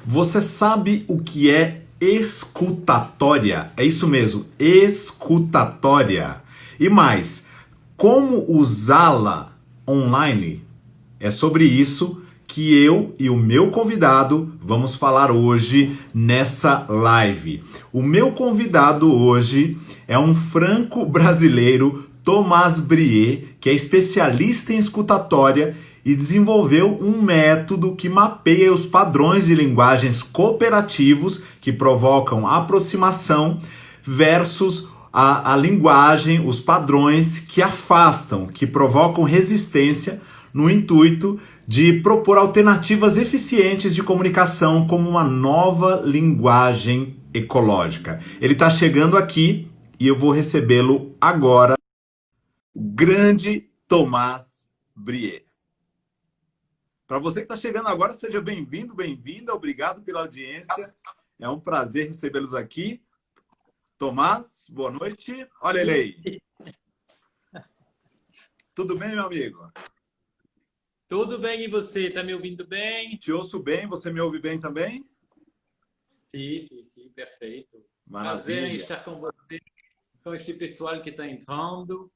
Você sabe o que é escutatória? É isso mesmo, escutatória. E mais, como usá-la online? É sobre isso que eu e o meu convidado vamos falar hoje nessa live. O meu convidado hoje é um franco-brasileiro, Tomás Brier, que é especialista em escutatória e desenvolveu um método que mapeia os padrões de linguagens cooperativos que provocam aproximação versus a linguagem, os padrões que afastam, que provocam resistência no intuito de propor alternativas eficientes de comunicação como uma nova linguagem ecológica. Ele está chegando aqui e eu vou recebê-lo agora, o grande Tomás Brier. Para você que está chegando agora, seja bem-vindo, bem-vinda, obrigado pela audiência. É um prazer recebê-los aqui. Tomás, boa noite. Olha ele aí. Tudo bem, meu amigo? Tudo bem, e você? Tá me ouvindo bem? Te ouço bem, você me ouve bem também? Sim, perfeito. Prazer em Maravilha. estar com você, com este pessoal que está entrando.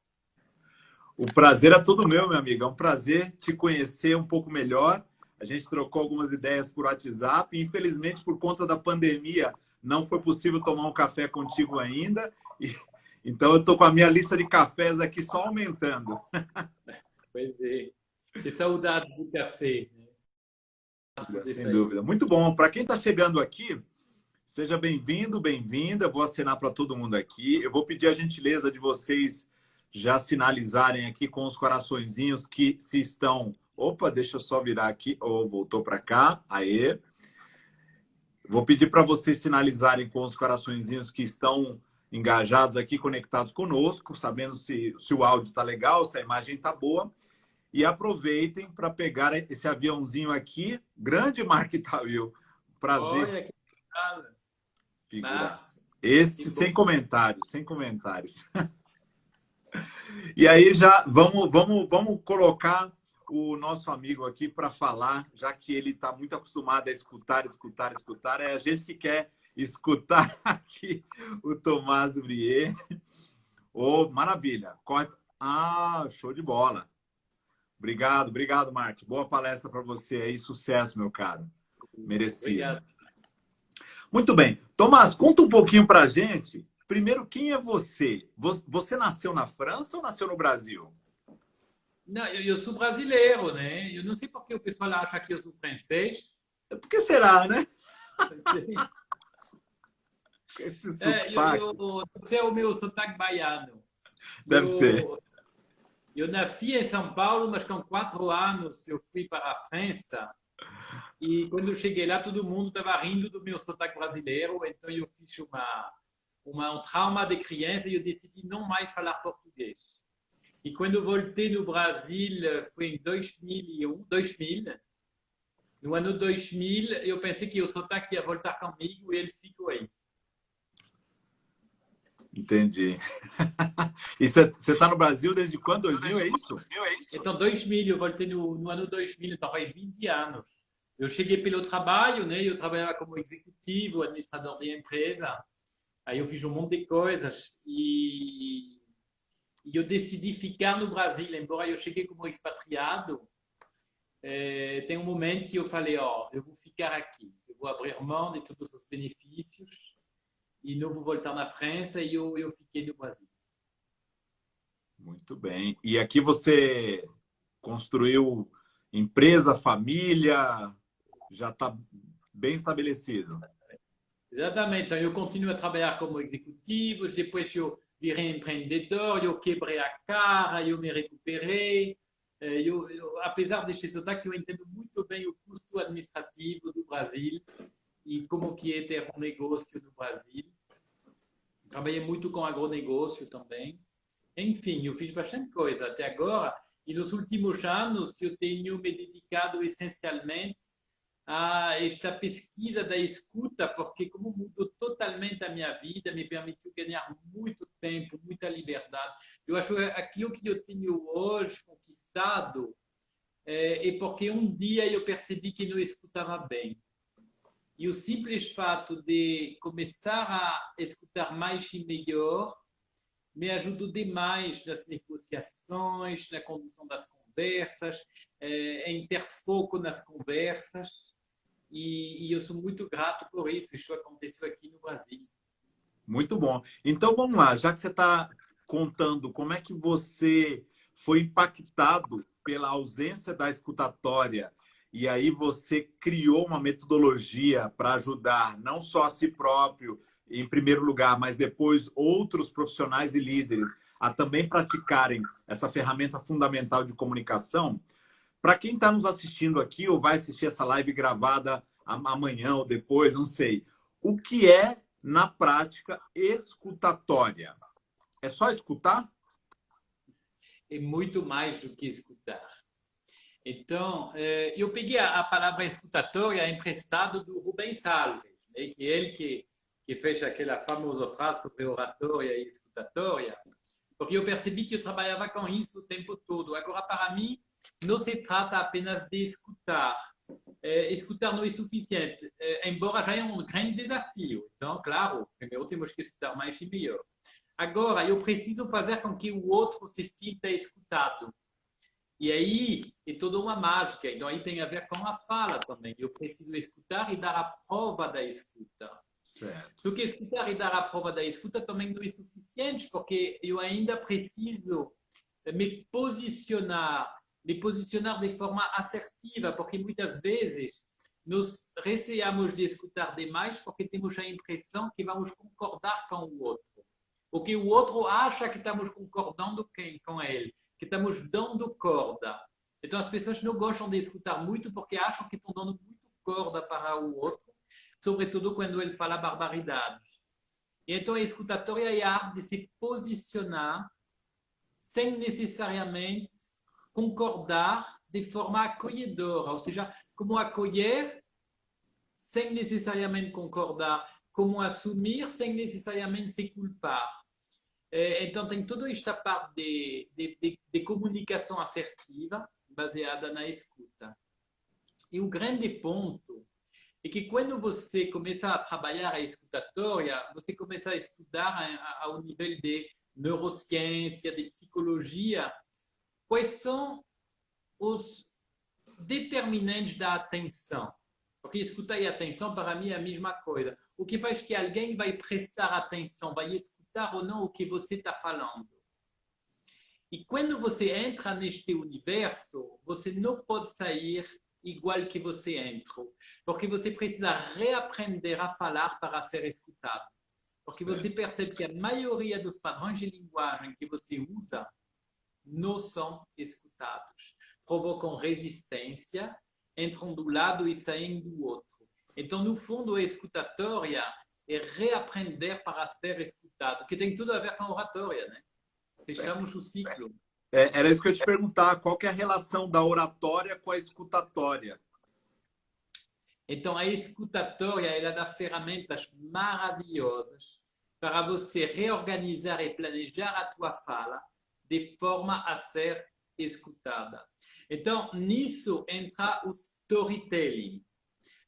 O prazer é todo meu amigo. É um prazer te conhecer um pouco melhor. A gente trocou algumas ideias por WhatsApp. Infelizmente, por conta da pandemia, não foi possível tomar um café contigo ainda. Então, eu estou com a minha lista de cafés aqui só aumentando. Pois é. Que saudade do café, né? Gosto desse Sem aí. dúvida. Muito bom. Para quem está chegando aqui, seja bem-vindo, bem-vinda. Vou assinar para todo mundo aqui. Eu vou pedir a gentileza de vocês já sinalizarem aqui com os coraçõezinhos que se estão... Opa, deixa eu só virar aqui. Oh, voltou para cá. Aê. Vou pedir para vocês sinalizarem com os coraçõezinhos que estão engajados aqui, conectados conosco, sabendo se o áudio está legal, se a imagem está boa. E aproveitem para pegar esse aviãozinho aqui. Grande Mark Tawil. Prazer. Olha que legal. Figuraça. Que Esse bom. sem comentários, sem comentários. E aí já vamos colocar o nosso amigo aqui para falar, já que ele está muito acostumado a escutar, escutar, escutar. É a gente que quer escutar aqui o Tomás Brier. Oh, maravilha. Corre. Ah, show de bola. Obrigado, obrigado, Mark. Boa palestra para você aí. Sucesso, meu caro. Merecido. Obrigado. Muito bem. Tomás, conta um pouquinho para a gente. Primeiro, quem é você? Você nasceu na França ou nasceu no Brasil? Não, eu sou brasileiro, né? Eu não sei por que o pessoal acha que eu sou francês. Por que será, né? Sei. Esse Eu sotaque. não sei o meu sotaque baiano. Deve ser. Eu, eu nasci em São Paulo, mas com 4 anos eu fui para a França. E quando eu cheguei lá, todo mundo estava rindo do meu sotaque brasileiro. Então eu fiz um trauma de criança e eu decidi não mais falar português. E quando eu voltei no Brasil, foi em 2000. No ano 2000, eu pensei que o sotaque ia voltar comigo e ele ficou aí. Entendi. E você está no Brasil desde quando? 2000, é isso? Então, 2000, eu voltei no ano 2000, então faz 20 anos. Eu cheguei pelo trabalho, né? Eu trabalhava como executivo, administrador de empresa. Aí eu fiz um monte de coisas e eu decidi ficar no Brasil, embora eu cheguei como expatriado. Tem um momento que eu falei, ó, eu vou ficar aqui, eu vou abrir mão de todos os benefícios e não vou voltar na França e eu fiquei no Brasil. Muito bem. E aqui você construiu empresa, família, já está bem estabelecido. Exatamente. Então, eu continuo a trabalhar como executivo, depois eu virei empreendedor, eu quebrei a cara, eu me recuperei. Apesar deste sotaque, eu entendo muito bem o custo administrativo do Brasil e como que é ter um negócio no Brasil. Trabalhei muito com agronegócio também. Enfim, eu fiz bastante coisa até agora e nos últimos anos eu tenho me dedicado essencialmente a esta pesquisa da escuta, porque como mudou totalmente a minha vida, me permitiu ganhar muito tempo, muita liberdade. Eu acho que aquilo que eu tenho hoje conquistado é porque um dia eu percebi que não escutava bem. E o simples fato de começar a escutar mais e melhor me ajudou demais nas negociações, na condução das conversas, em ter foco nas conversas. E eu sou muito grato por isso. Isso aconteceu aqui no Brasil. Muito bom. Então vamos lá, já que você está contando como é que você foi impactado pela ausência da escutatória e aí você criou uma metodologia para ajudar não só a si próprio, em primeiro lugar, mas depois outros profissionais e líderes a também praticarem essa ferramenta fundamental de comunicação. Para quem está nos assistindo aqui ou vai assistir essa live gravada amanhã ou depois, não sei, o que é, na prática, escutatória? É só escutar? É muito mais do que escutar. Então, eu peguei a palavra escutatória emprestado do Rubens Alves, né? Que é ele que fez aquela famosa frase sobre oratória e escutatória, porque eu percebi que eu trabalhava com isso o tempo todo. Agora, para mim, não se trata apenas de escutar. Escutar não é suficiente, embora já é um grande desafio. Então, claro, primeiro temos que escutar mais e melhor. Agora, eu preciso fazer com que o outro se sinta escutado. E aí é toda uma mágica. Então, aí tem a ver com a fala também. Eu preciso escutar e dar a prova da escuta. Certo. Só que escutar e dar a prova da escuta também não é suficiente, porque eu ainda preciso me posicionar de forma assertiva, porque muitas vezes nos receamos de escutar demais porque temos a impressão que vamos concordar com o outro. Ou que o outro acha que estamos concordando com ele, que estamos dando corda. Então as pessoas não gostam de escutar muito porque acham que estão dando muito corda para o outro, sobretudo quando ele fala barbaridades. E então a escutatória é a arte de se posicionar sem necessariamente concordar de forma acolhedora, ou seja, como acolher sem necessariamente concordar, como assumir sem necessariamente se culpar. Então tem toda esta parte de comunicação assertiva baseada na escuta. E o grande ponto é que quando você começa a trabalhar a escutatória, você começa a estudar ao nível de neurociência, de psicologia, quais são os determinantes da atenção. Porque escutar e atenção, para mim, é a mesma coisa. O que faz que alguém vai prestar atenção, vai escutar ou não o que você está falando. E quando você entra neste universo, você não pode sair igual que você entrou. Porque você precisa reaprender a falar para ser escutado. Porque você percebe que a maioria dos padrões de linguagem que você usa não são escutados. Provocam resistência, entram do lado e saem do outro. Então, no fundo, a escutatória é reaprender para ser escutado, que tem tudo a ver com a oratória, né? Fechamos o ciclo. Era isso que eu ia te perguntar. Qual que é a relação da oratória com a escutatória? Então, a escutatória ela dá ferramentas maravilhosas para você reorganizar e planejar a tua fala de forma a ser escutada. Então, nisso entra o storytelling.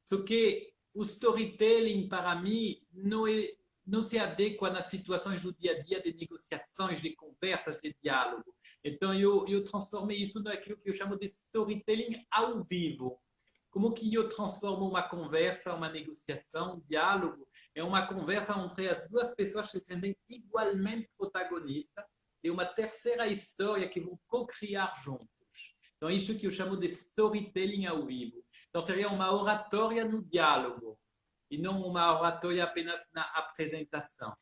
Só que o storytelling, para mim, não se adequa nas situações do dia a dia de negociações, de conversas, de diálogo. Então, eu transformei isso naquilo que eu chamo de storytelling ao vivo. Como que eu transformo uma conversa, uma negociação, um diálogo, em uma conversa onde as duas pessoas se sentem igualmente protagonistas e uma terceira história que vão co-criar juntos. Então, isso que eu chamo de storytelling ao vivo. Então, seria uma oratória no diálogo e não uma oratória apenas na apresentação.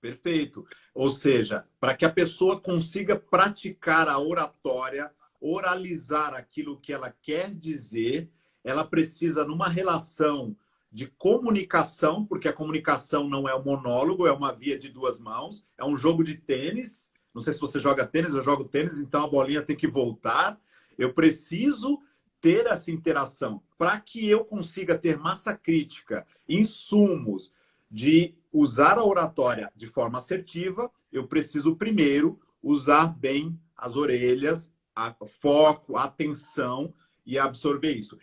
Perfeito. Ou seja, para que a pessoa consiga praticar a oratória, oralizar aquilo que ela quer dizer, ela precisa, numa relação de comunicação, porque a comunicação não é um monólogo, é uma via de duas mãos, é um jogo de tênis. Não sei se você joga tênis, eu jogo tênis, então a bolinha tem que voltar. Eu preciso ter essa interação para que eu consiga ter massa crítica, insumos de usar a oratória de forma assertiva. Eu preciso primeiro usar bem as orelhas, foco, atenção e absorver isso.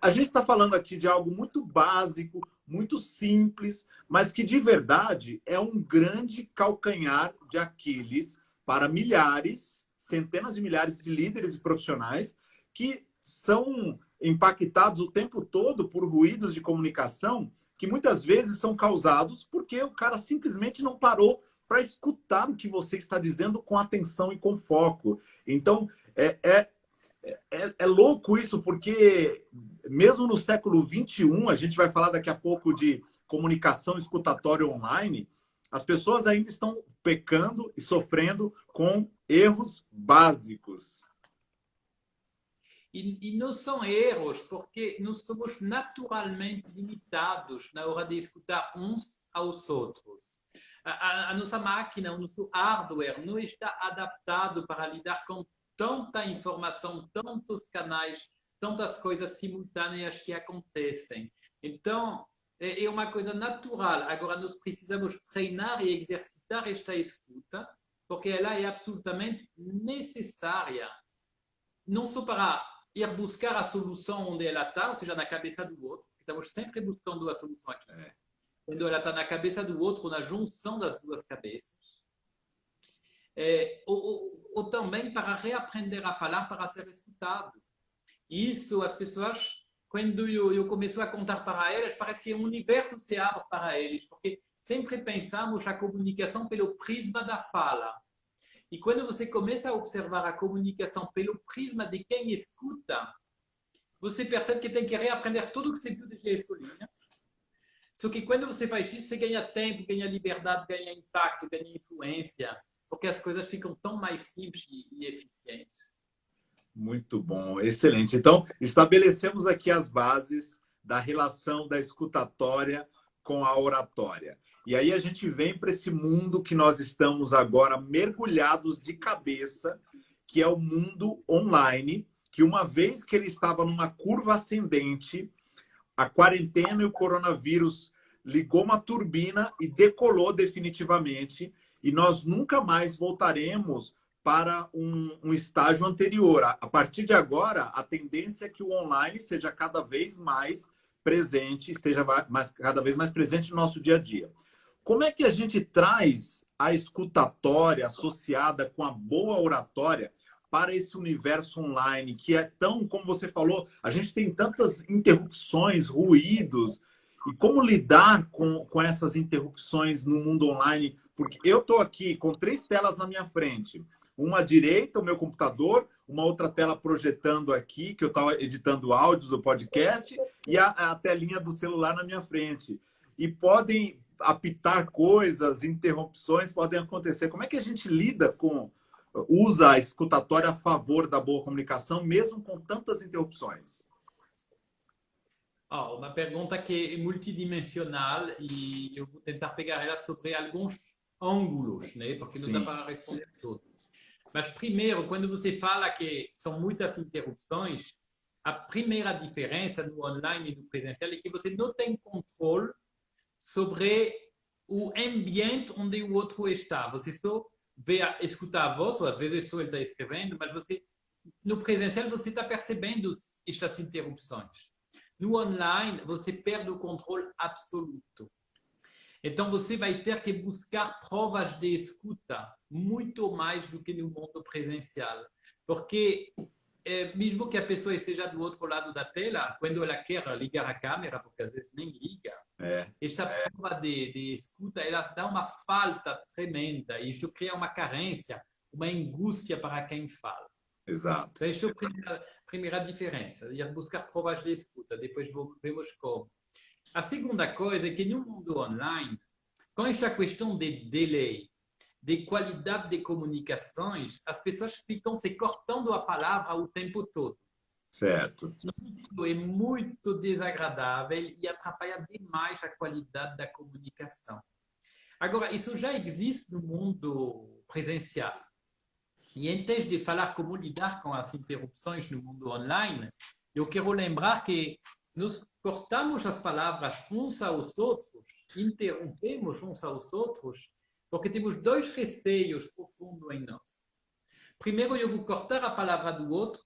A gente está falando aqui de algo muito básico, muito simples, mas que de verdade é um grande calcanhar de Aquiles para milhares, centenas de milhares de líderes e profissionais que são impactados o tempo todo por ruídos de comunicação que muitas vezes são causados porque o cara simplesmente não parou para escutar o que você está dizendo com atenção e com foco. Então, é louco isso, porque mesmo no século XXI, a gente vai falar daqui a pouco de comunicação escutatória online, as pessoas ainda estão pecando e sofrendo com erros básicos. E não são erros, porque nós somos naturalmente limitados na hora de escutar uns aos outros. A nossa máquina, o nosso hardware não está adaptado para lidar com tanta informação, tantos canais, tantas coisas simultâneas que acontecem. Então, é uma coisa natural. Agora, nós precisamos treinar e exercitar esta escuta, porque ela é absolutamente necessária. Não só para ir buscar a solução onde ela está, ou seja, na cabeça do outro, porque estamos sempre buscando a solução aqui. Quando ela está na cabeça do outro, na junção das duas cabeças. Ou também para reaprender a falar para ser escutado. Isso, as pessoas, quando eu começo a contar para elas, parece que o universo se abre para eles, porque sempre pensamos a comunicação pelo prisma da fala. E quando você começa a observar a comunicação pelo prisma de quem escuta, você percebe que tem que reaprender tudo o que você viu desde a escolinha. Só que quando você faz isso, você ganha tempo, ganha liberdade, ganha impacto, ganha influência, porque as coisas ficam tão mais simples e eficientes. Muito bom, excelente. Então, estabelecemos aqui as bases da relação da escutatória com a oratória. E aí a gente vem para esse mundo que nós estamos agora mergulhados de cabeça, que é o mundo online, que uma vez que ele estava numa curva ascendente, a quarentena e o coronavírus ligou uma turbina e decolou definitivamente, e nós nunca mais voltaremos para um estágio anterior. A partir de agora, a tendência é que o online seja cada vez mais presente, esteja cada vez mais presente no nosso dia a dia. Como é que a gente traz a escutatória associada com a boa oratória para esse universo online, que é tão, como você falou, a gente tem tantas interrupções, ruídos, e como lidar com essas interrupções no mundo online? Porque eu estou aqui com 3 telas na minha frente. Uma à direita, o meu computador, uma outra tela projetando aqui, que eu estava editando áudios do podcast, e a telinha do celular na minha frente. E podem apitar coisas, interrupções podem acontecer. Como é que a gente lida usa a escutatória a favor da boa comunicação, mesmo com tantas interrupções? Uma pergunta que é multidimensional e eu vou tentar pegar ela sobre alguns ângulos, né? Porque não dá para responder tudo. Mas primeiro, quando você fala que são muitas interrupções, a primeira diferença no online e no presencial é que você não tem controle sobre o ambiente onde o outro está. Você só escuta a voz, ou às vezes só ele está escrevendo, mas no presencial você está percebendo estas interrupções. No online, você perde o controle absoluto. Então, você vai ter que buscar provas de escuta muito mais do que no mundo presencial. Porque, mesmo que a pessoa esteja do outro lado da tela, quando ela quer ligar a câmera, porque às vezes nem liga, esta prova de escuta, ela dá uma falta tremenda. E isso cria uma carência, uma angústia para quem fala. Exato. Então, esta é a primeira diferença. Ir buscar provas de escuta. Depois vemos como. A segunda coisa é que no mundo online, com esta questão de delay, de qualidade de comunicações, as pessoas ficam se cortando a palavra o tempo todo. Certo. Isso é muito desagradável e atrapalha demais a qualidade da comunicação. Agora, isso já existe no mundo presencial. E antes de falar como lidar com as interrupções no mundo online, eu quero lembrar que nós cortamos as palavras uns aos outros, interrompemos uns aos outros, porque temos 2 receios profundos em nós. Primeiro, eu vou cortar a palavra do outro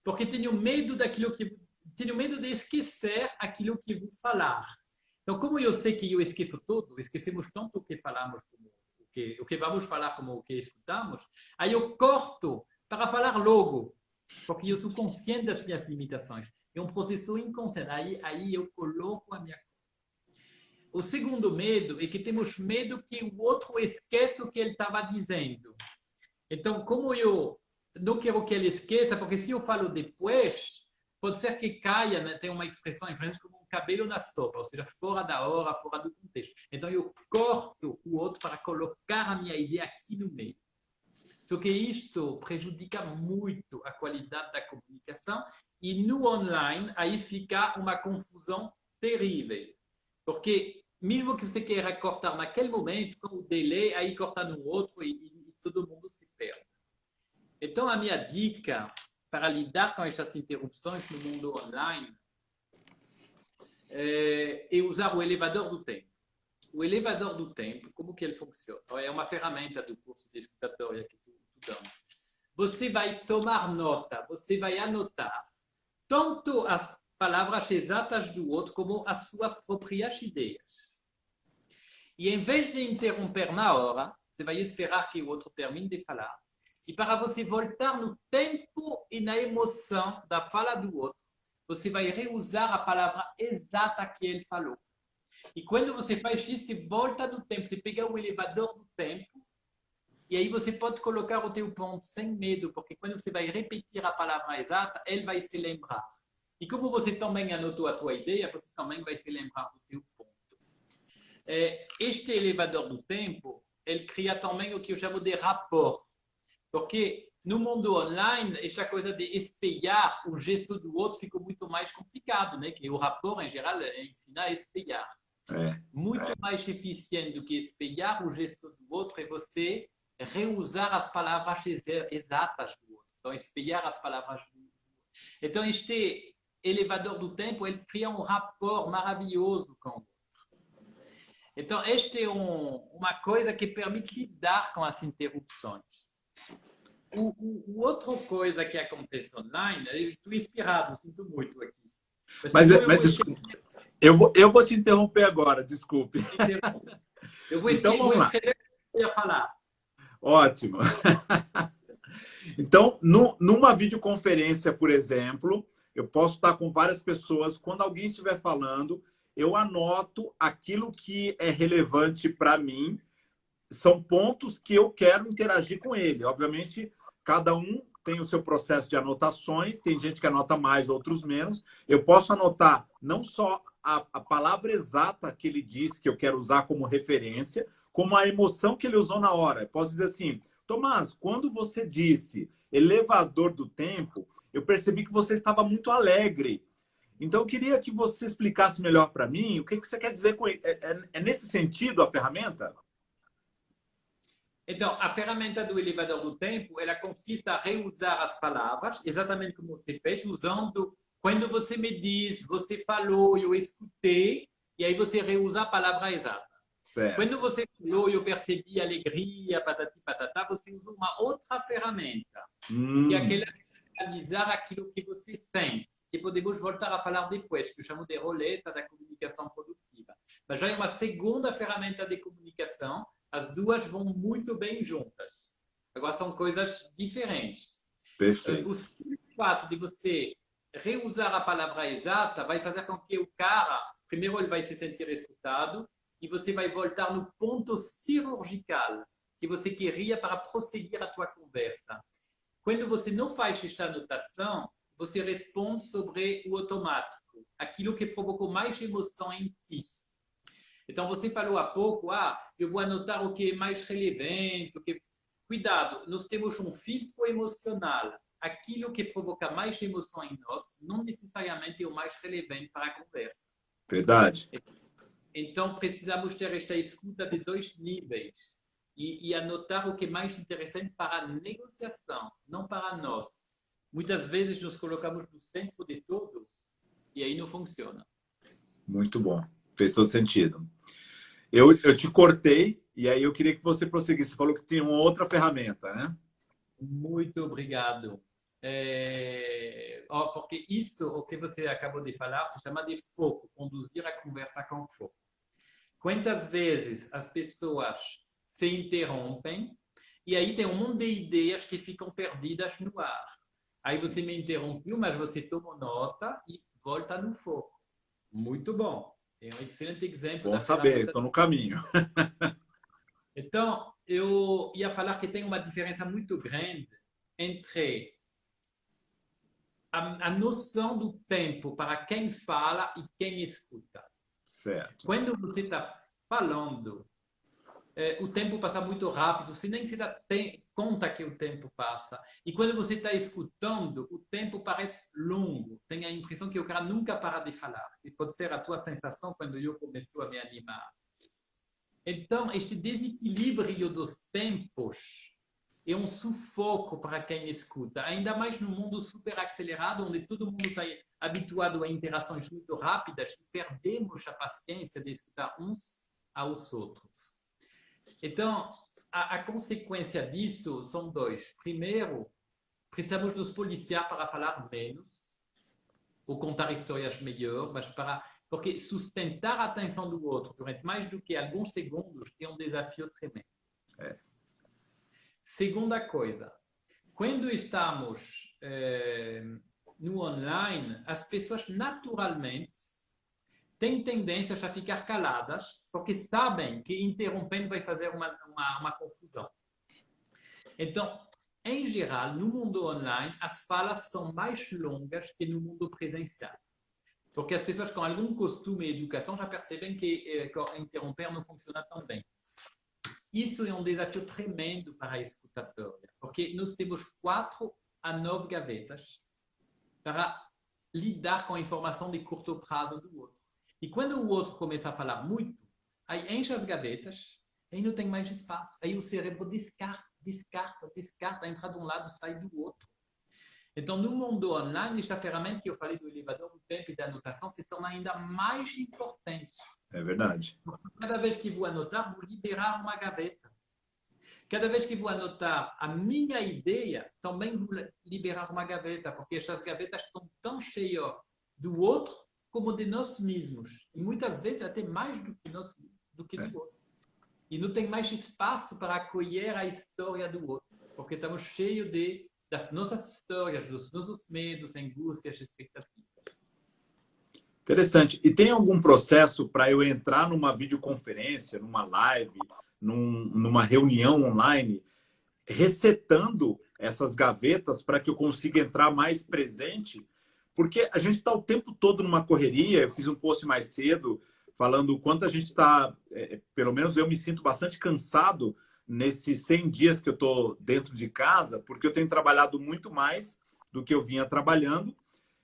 porque tenho medo daquilo que tenho medo de esquecer aquilo que vou falar. Então, como eu sei que eu esqueço tudo, esquecemos tanto o que falamos como o que vamos falar como o que escutamos, aí eu corto para falar logo, porque eu sou consciente das minhas limitações. É um processo inconsciente. Aí eu coloco a minha. O segundo medo é que temos medo que o outro esqueça o que ele estava dizendo. Então, como eu não quero que ele esqueça, porque se eu falo depois, pode ser que caia, né? Tem uma expressão em francês como um cabelo na sopa, ou seja, fora da hora, fora do contexto. Então, eu corto o outro para colocar a minha ideia aqui no meio. Só que isto prejudica muito a qualidade da comunicação e no online aí fica uma confusão terrível. Porque mesmo que você queira cortar naquele momento, com o delay, aí corta no outro e todo mundo se perde. Então, a minha dica para lidar com essas interrupções no mundo online é usar o elevador do tempo. O elevador do tempo, como que ele funciona? É uma ferramenta do curso de escutatória que tu dá. Você vai tomar nota, você vai anotar tanto as palavras exatas do outro como as suas próprias ideias. E em vez de interromper na hora, você vai esperar que o outro termine de falar. E para você voltar no tempo e na emoção da fala do outro, você vai reusar a palavra exata que ele falou. E quando você faz isso, você volta no tempo, você pega o elevador do tempo e aí você pode colocar o teu ponto sem medo, porque quando você vai repetir a palavra exata, ele vai se lembrar. E como você também anotou a tua ideia, você também vai se lembrar do teu ponto. Este elevador do tempo, ele cria também o que eu chamo de rapport. Porque no mundo online, esta coisa de espelhar o gesto do outro ficou muito mais complicado, né? Que o rapport, em geral, ensina a espelhar. Muito mais eficiente do que espelhar o gesto do outro é você reusar as palavras exatas do outro. Então, espelhar as palavras do outro. Então, este elevador do tempo, ele cria um rapport maravilhoso com o outro. Então, esta é uma coisa que permite lidar com as interrupções. Outra coisa que acontece online, eu estou inspirado, sinto muito aqui. Mas desculpe, eu vou te interromper agora, desculpe. Eu vou então, vou escrever o que eu ia falar. Ótimo. Então, numa videoconferência, por exemplo, eu posso estar com várias pessoas. Quando alguém estiver falando, eu anoto aquilo que é relevante para mim. São pontos que eu quero interagir com ele. Obviamente, cada um tem o seu processo de anotações. Tem gente que anota mais, outros menos. Eu posso anotar não só a palavra exata que ele disse que eu quero usar como referência, como a emoção que ele usou na hora. Eu posso dizer assim, Tomás, quando você disse elevador do tempo, eu percebi que você estava muito alegre. Então, eu queria que você explicasse melhor para mim o que você quer dizer com isso. É nesse sentido a ferramenta? Então, a ferramenta do elevador do tempo, ela consiste a reusar as palavras, exatamente como você fez, usando quando você me diz, você falou, eu escutei, e aí você reusa a palavra exata. Certo. Quando você falou, eu percebi alegria, patati patatá, você usa uma outra ferramenta, que é aquela de analisar aquilo que você sente, que podemos voltar a falar depois, que eu chamo de roleta da comunicação produtiva. Mas já é uma segunda ferramenta de comunicação. As duas vão muito bem juntas. Agora, são coisas diferentes. Perfeito. O simples fato de você reusar a palavra exata vai fazer com que o cara, primeiro, ele vai se sentir escutado e você vai voltar no ponto cirurgical que você queria para prosseguir a tua conversa. Quando você não faz esta anotação, você responde sobre o automático, aquilo que provocou mais emoção em ti. Então, você falou há pouco, eu vou anotar o que é mais relevante. Cuidado, nós temos um filtro emocional. Aquilo que provoca mais emoção em nós não necessariamente é o mais relevante para a conversa. Verdade. Então, precisamos ter esta escuta de dois níveis e anotar o que é mais interessante para a negociação, não para nós. Muitas vezes nos colocamos no centro de tudo e aí não funciona. Muito bom. Fez todo sentido. Eu te cortei e aí eu queria que você prosseguisse. Você falou que tinha uma outra ferramenta, né? Muito obrigado. Porque isso, o que você acabou de falar, se chama de foco, conduzir a conversa com foco. Quantas vezes as pessoas se interrompem e aí tem um monte de ideias que ficam perdidas no ar. Aí você me interrompeu, mas você tomou nota e volta no foco. Muito bom. É um excelente exemplo Bom da saber, ferramenta. estou no caminho. Então, eu ia falar que tem uma diferença muito grande entre a noção do tempo para quem fala e quem escuta. Certo. Quando você está falando, o tempo passa muito rápido, você nem se dá conta que o tempo passa. E quando você está escutando, o tempo parece longo. Tem a impressão que o cara nunca para de falar. E pode ser a tua sensação quando eu começo a me animar. Então, este desequilíbrio dos tempos é um sufoco para quem escuta. Ainda mais no mundo super acelerado, onde todo mundo está habituado a interações muito rápidas e perdemos a paciência de escutar uns aos outros. Então, a consequência disso são dois. Primeiro, precisamos nos policiar para falar menos ou contar histórias melhor, mas porque sustentar a atenção do outro durante mais do que alguns segundos é um desafio tremendo. Segunda coisa, quando estamos no online, as pessoas naturalmente têm tendências a ficar caladas, porque sabem que interrompendo vai fazer uma confusão. Então, em geral, no mundo online, as falas são mais longas que no mundo presencial. Porque as pessoas com algum costume e educação já percebem que interromper não funciona tão bem. Isso é um desafio tremendo para a escutatória, porque nós temos 4 a 9 gavetas para lidar com a informação de curto prazo do outro. E quando o outro começa a falar muito, aí enche as gavetas, aí não tem mais espaço. Aí o cérebro descarta, entra de um lado, sai do outro. Então, no mundo online, esta ferramenta que eu falei do elevador do tempo e da anotação se torna ainda mais importante. É verdade. Cada vez que vou anotar, vou liberar uma gaveta. Cada vez que vou anotar a minha ideia, também vou liberar uma gaveta, porque estas gavetas estão tão cheias do outro como de nós mesmos. E muitas vezes até mais do que do outro. E não tem mais espaço para acolher a história do outro, porque estamos cheios das nossas histórias, dos nossos medos, angústias, expectativas. Interessante. E tem algum processo para eu entrar numa videoconferência, numa live, numa reunião online, resetando essas gavetas para que eu consiga entrar mais presente? Porque a gente está o tempo todo numa correria. Eu fiz um post mais cedo falando o quanto a gente está, pelo menos eu me sinto bastante cansado nesses 100 dias que eu estou dentro de casa, porque eu tenho trabalhado muito mais do que eu vinha trabalhando.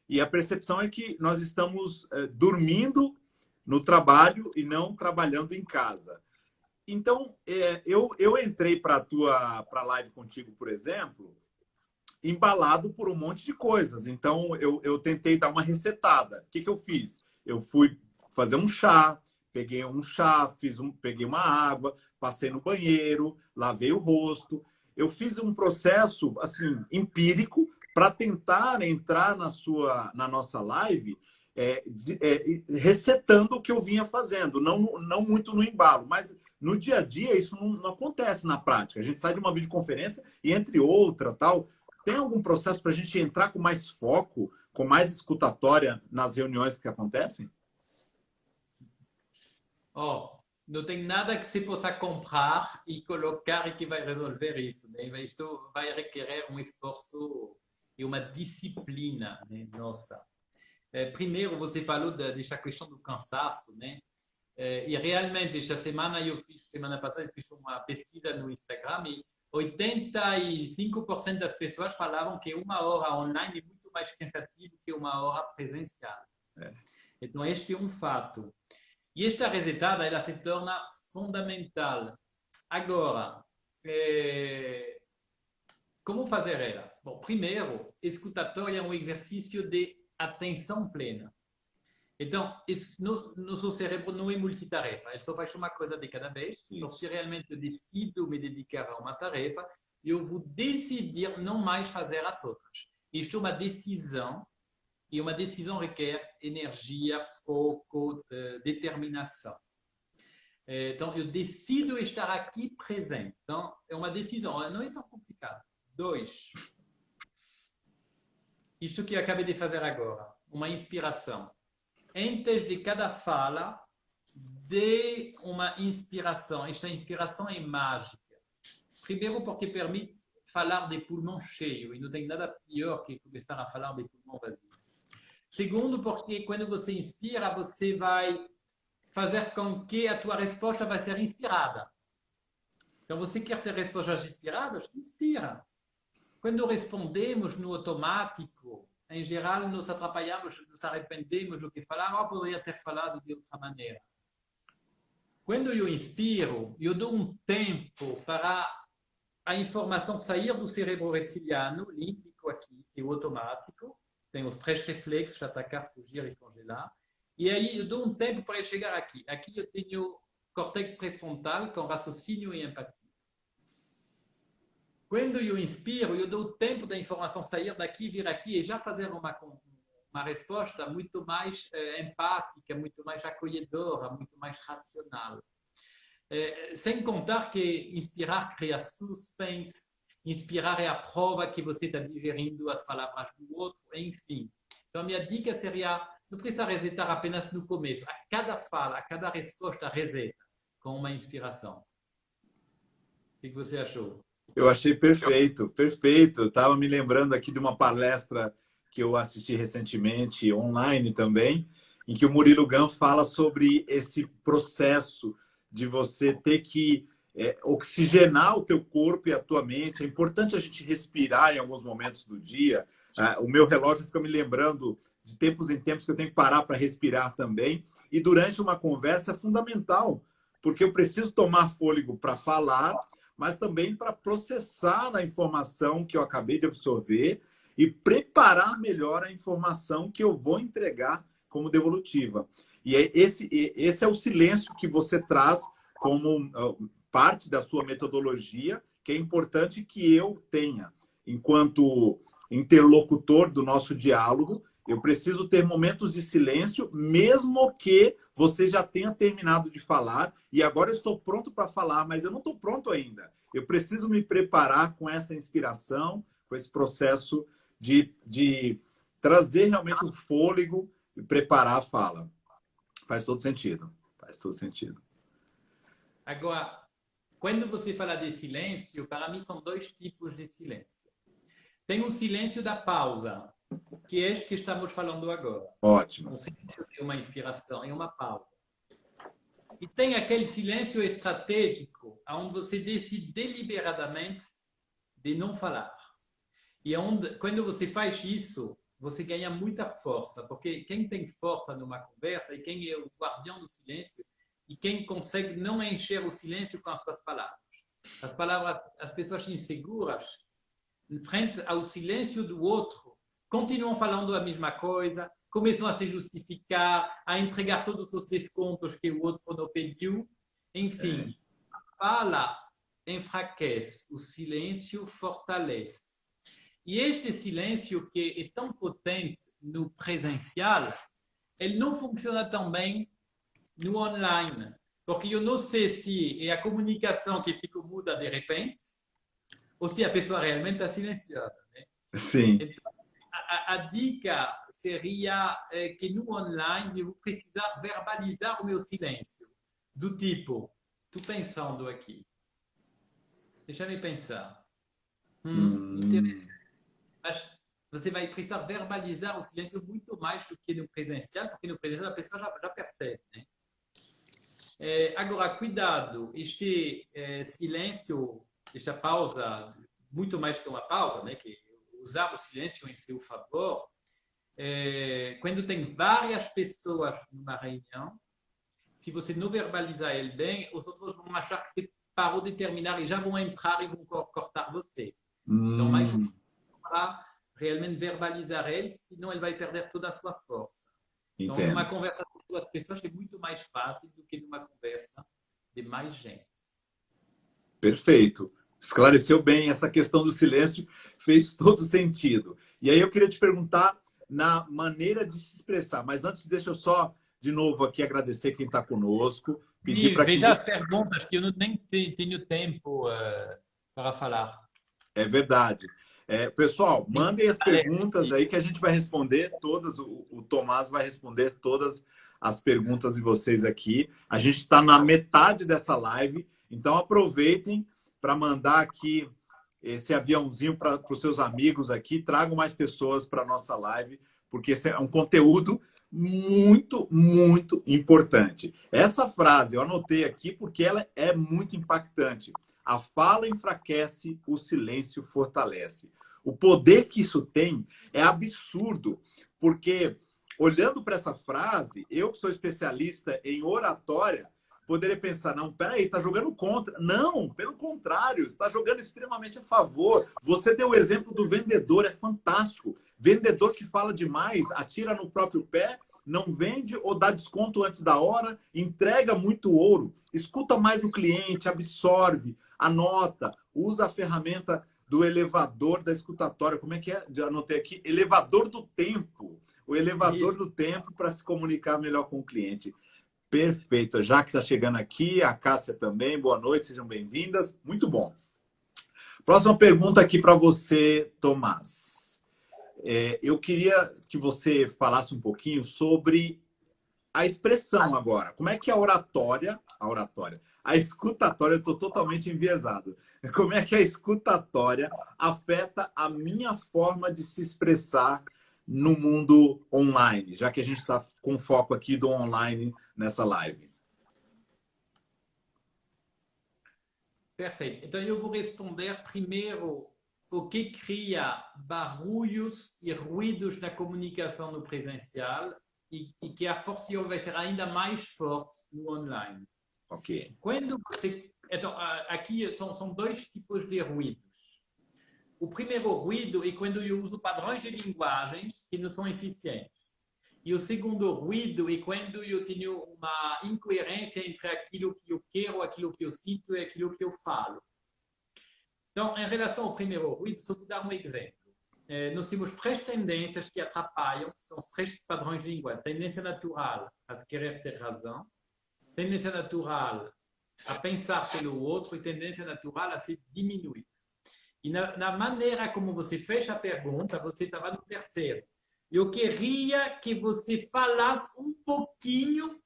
E a percepção é que nós estamos dormindo no trabalho e não trabalhando em casa. Então, eu entrei para a live contigo, por exemplo, embalado por um monte de coisas. Então, eu tentei dar uma resetada. O que eu fiz? Eu fui fazer um chá, peguei um chá, peguei uma água, passei no banheiro, lavei o rosto. Eu fiz um processo assim empírico para tentar entrar na nossa live resetando o que eu vinha fazendo, não muito no embalo, mas no dia a dia isso não acontece na prática. A gente sai de uma videoconferência e entre outra, tal. Tem algum processo para a gente entrar com mais foco, com mais escutatória nas reuniões que acontecem? Não tem nada que se possa comprar e colocar e que vai resolver isso, né? Isso vai requerer um esforço e uma disciplina, né, nossa. Primeiro, você falou dessa questão do cansaço, né? E realmente, semana passada, eu fiz uma pesquisa no Instagram e 85% das pessoas falavam que 1 hora online é muito mais cansativo que 1 hora presencial. Então, este é um fato. E esta resetada, ela se torna fundamental. Agora, como fazer ela? Bom, primeiro, escutatória é um exercício de atenção plena. Então, nosso cérebro não é multitarefa, ele só faz uma coisa de cada vez. Então, se realmente eu decido me dedicar a uma tarefa, eu vou decidir não mais fazer as outras. Isto é uma decisão, e uma decisão requer energia, foco, determinação. Então, eu decido estar aqui presente. Então, é uma decisão, não é tão complicado. 2. Isto que eu acabei de fazer agora, uma inspiração. Antes de cada fala, dê uma inspiração. Esta inspiração é mágica. Primeiro, porque permite falar de pulmão cheio, e não tem nada pior que começar a falar de pulmão vazio. Segundo, porque quando você inspira, você vai fazer com que a tua resposta vai ser inspirada. Então, você quer ter respostas inspiradas? Inspira. Quando respondemos no automático, em geral, nos atrapalhamos, nos arrependemos do que falar, ou poderia ter falado de outra maneira. Quando eu inspiro, eu dou um tempo para a informação sair do cérebro reptiliano, límbico aqui, que é o automático, tem os 3 reflexos, atacar, fugir e congelar, e aí eu dou um tempo para chegar aqui. Aqui eu tenho córtex pré-frontal com raciocínio e empatia. Quando eu inspiro, eu dou o tempo da informação sair daqui, vir aqui e já fazer uma resposta muito mais empática, muito mais acolhedora, muito mais racional. Sem contar que inspirar cria suspense, inspirar é a prova que você está digerindo as palavras do outro, enfim. Então, minha dica seria, não precisa resetar apenas no começo. A cada fala, a cada resposta, reseta com uma inspiração. O que você achou? Eu achei perfeito, perfeito. Eu estava me lembrando aqui de uma palestra que eu assisti recentemente, online também, em que o Murilo Gun fala sobre esse processo de você ter que oxigenar o teu corpo e a tua mente. É importante a gente respirar em alguns momentos do dia. O meu relógio fica me lembrando de tempos em tempos que eu tenho que parar para respirar também. E durante uma conversa é fundamental, porque eu preciso tomar fôlego para falar, mas também para processar a informação que eu acabei de absorver e preparar melhor a informação que eu vou entregar como devolutiva. E esse é o silêncio que você traz como parte da sua metodologia, que é importante que eu tenha. Enquanto interlocutor do nosso diálogo, eu preciso ter momentos de silêncio, mesmo que você já tenha terminado de falar, e agora eu estou pronto para falar, mas eu não estou pronto ainda. Eu preciso me preparar com essa inspiração, com esse processo de trazer realmente um fôlego e preparar a fala. Faz todo sentido. Faz todo sentido. Agora, quando você fala de silêncio, para mim são 2 tipos de silêncio. Tem o silêncio da pausa, que é este que estamos falando agora. Ótimo. Um silêncio é uma inspiração, é uma pausa. E tem aquele silêncio estratégico, onde você decide deliberadamente de não falar. E quando você faz isso, você ganha muita força, porque quem tem força numa conversa e quem é o guardião do silêncio e quem consegue não encher o silêncio com as suas palavras. As pessoas inseguras, em frente ao silêncio do outro, continuam falando a mesma coisa, começam a se justificar, a entregar todos os descontos que o outro não pediu. Enfim, a fala enfraquece, o silêncio fortalece. E este silêncio que é tão potente no presencial, ele não funciona tão bem no online. Porque eu não sei se é a comunicação que fica muda de repente ou se a pessoa realmente está silenciosa. Né? Sim. Então, a dica seria que no online eu vou precisar verbalizar o meu silêncio. Do tipo, estou pensando aqui. Deixa-me pensar. Interessante. Mas você vai precisar verbalizar o silêncio muito mais do que no presencial, porque no presencial a pessoa já percebe. Né? Agora, cuidado, este silêncio, esta pausa, muito mais que uma pausa, né? Que usar o silêncio em seu favor, quando tem várias pessoas numa reunião, se você não verbalizar ele bem, os outros vão achar que você parou de terminar e já vão entrar e vão cortar você. Então, mais para realmente verbalizar ele, senão ele vai perder toda a sua força. Então, Entendo. numa conversa com 2 pessoas é muito mais fácil do que numa conversa de mais gente. Perfeito. Esclareceu bem essa questão do silêncio, fez todo sentido. E aí eu queria te perguntar na maneira de se expressar, mas antes deixa eu só de novo aqui agradecer quem está conosco, pedir E para que veja as perguntas, que eu nem tenho tempo para falar. é verdade. Pessoal, mandem as perguntas aí que a gente vai responder todas. O Tomás vai responder todas as perguntas de vocês aqui. A gente está na metade dessa live, então aproveitem para mandar aqui esse aviãozinho para os seus amigos aqui. Tragam mais pessoas para a nossa live, porque esse é um conteúdo muito, muito importante. Essa frase eu anotei aqui porque ela é muito impactante. A fala enfraquece, o silêncio fortalece. O poder que isso tem é absurdo, porque olhando para essa frase, eu que sou especialista em oratória, poderia pensar, não, peraí, está jogando contra. Não, pelo contrário, está jogando extremamente a favor. Você deu o exemplo do vendedor, é fantástico. Vendedor que fala demais, atira no próprio pé, não vende ou dá desconto antes da hora, entrega muito ouro, escuta mais o cliente, absorve, anota, usa a ferramenta do elevador da escutatória. Como é que é? Já anotei aqui. Elevador do tempo. O elevador Isso. do tempo para se comunicar melhor com o cliente. Perfeito. Já que está chegando aqui, a Cássia também. Boa noite, sejam bem-vindas. Muito bom. Próxima pergunta aqui para você, Tomás. Eu queria que você falasse um pouquinho sobre a expressão agora. Como é que a escutatória, eu estou totalmente enviesado. Como é que a escutatória afeta a minha forma de se expressar no mundo online, já que a gente está com foco aqui do online nessa live? Perfeito. Então, eu vou responder primeiro o que cria barulhos e ruídos na comunicação no presencial e que a força vai ser ainda mais forte no online. Ok. Quando você... Então, aqui são dois tipos de ruídos. O primeiro ruído é quando eu uso padrões de linguagens que não são eficientes. E o segundo ruído é quando eu tenho uma incoerência entre aquilo que eu quero, aquilo que eu sinto e aquilo que eu falo. Então, em relação ao primeiro ruído, só vou dar um exemplo. Nós temos três tendências que atrapalham, que são os três padrões de linguagem. Tendência natural a querer ter razão, tendência natural a pensar pelo outro e tendência natural a se diminuir. E na maneira como você fez a pergunta, você estava no terceiro. Eu queria que você falasse um pouquinho.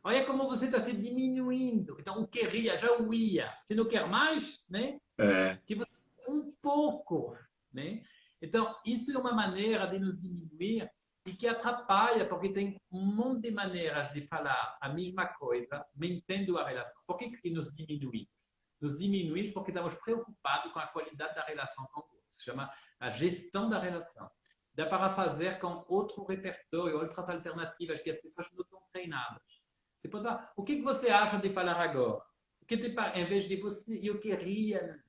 Olha como você está se diminuindo. Então, o queria, já o ia. Você não quer mais, né? É, Que você um pouco, né? Então, isso é uma maneira de nos diminuir e que atrapalha, porque tem um monte de maneiras de falar a mesma coisa, mantendo a relação. Por que nos diminuímos? Nos diminuímos porque estamos preocupados com a qualidade da relação com o outro. Se chama a gestão da relação. Dá para fazer com outro repertório, outras alternativas que as pessoas não estão treinadas. Você pode falar, o que você acha de falar agora? O que em vez de você, eu queria.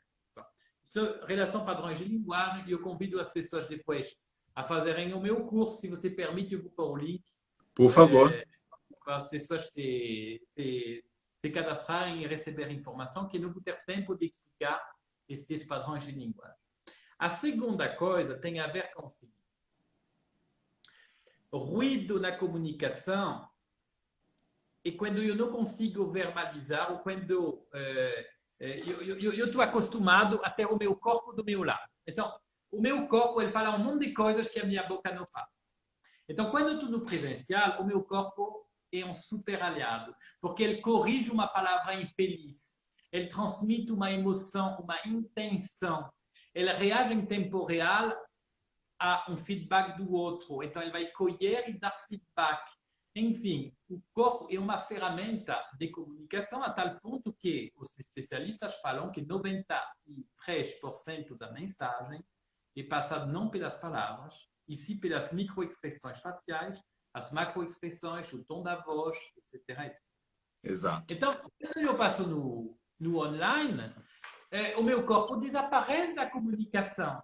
Relação padrões de linguagem, e eu convido as pessoas depois a fazerem o meu curso, se você permite, eu vou pôr o link por favor. para as pessoas se cadastrarem e receberem informação, que não vou ter tempo de explicar estes padrões de linguagem. A segunda coisa tem a ver com o seguinte: ruído na comunicação é quando eu não consigo verbalizar ou quando eu estou acostumado a ter o meu corpo do meu lado. Então, o meu corpo ele fala um monte de coisas que a minha boca não fala. Então, quando eu estou no presencial, o meu corpo é um super aliado, porque ele corrige uma palavra infeliz, ele transmite uma emoção, uma intenção, ele reage em tempo real a um feedback do outro. Então, ele vai colher e dar feedback. Enfim, o corpo é uma ferramenta de comunicação a tal ponto que os especialistas falam que 93% da mensagem é passada não pelas palavras, e sim pelas microexpressões faciais, as macroexpressões, o tom da voz, etc. etc. Exato. Então, quando eu passo no online, o meu corpo desaparece da comunicação.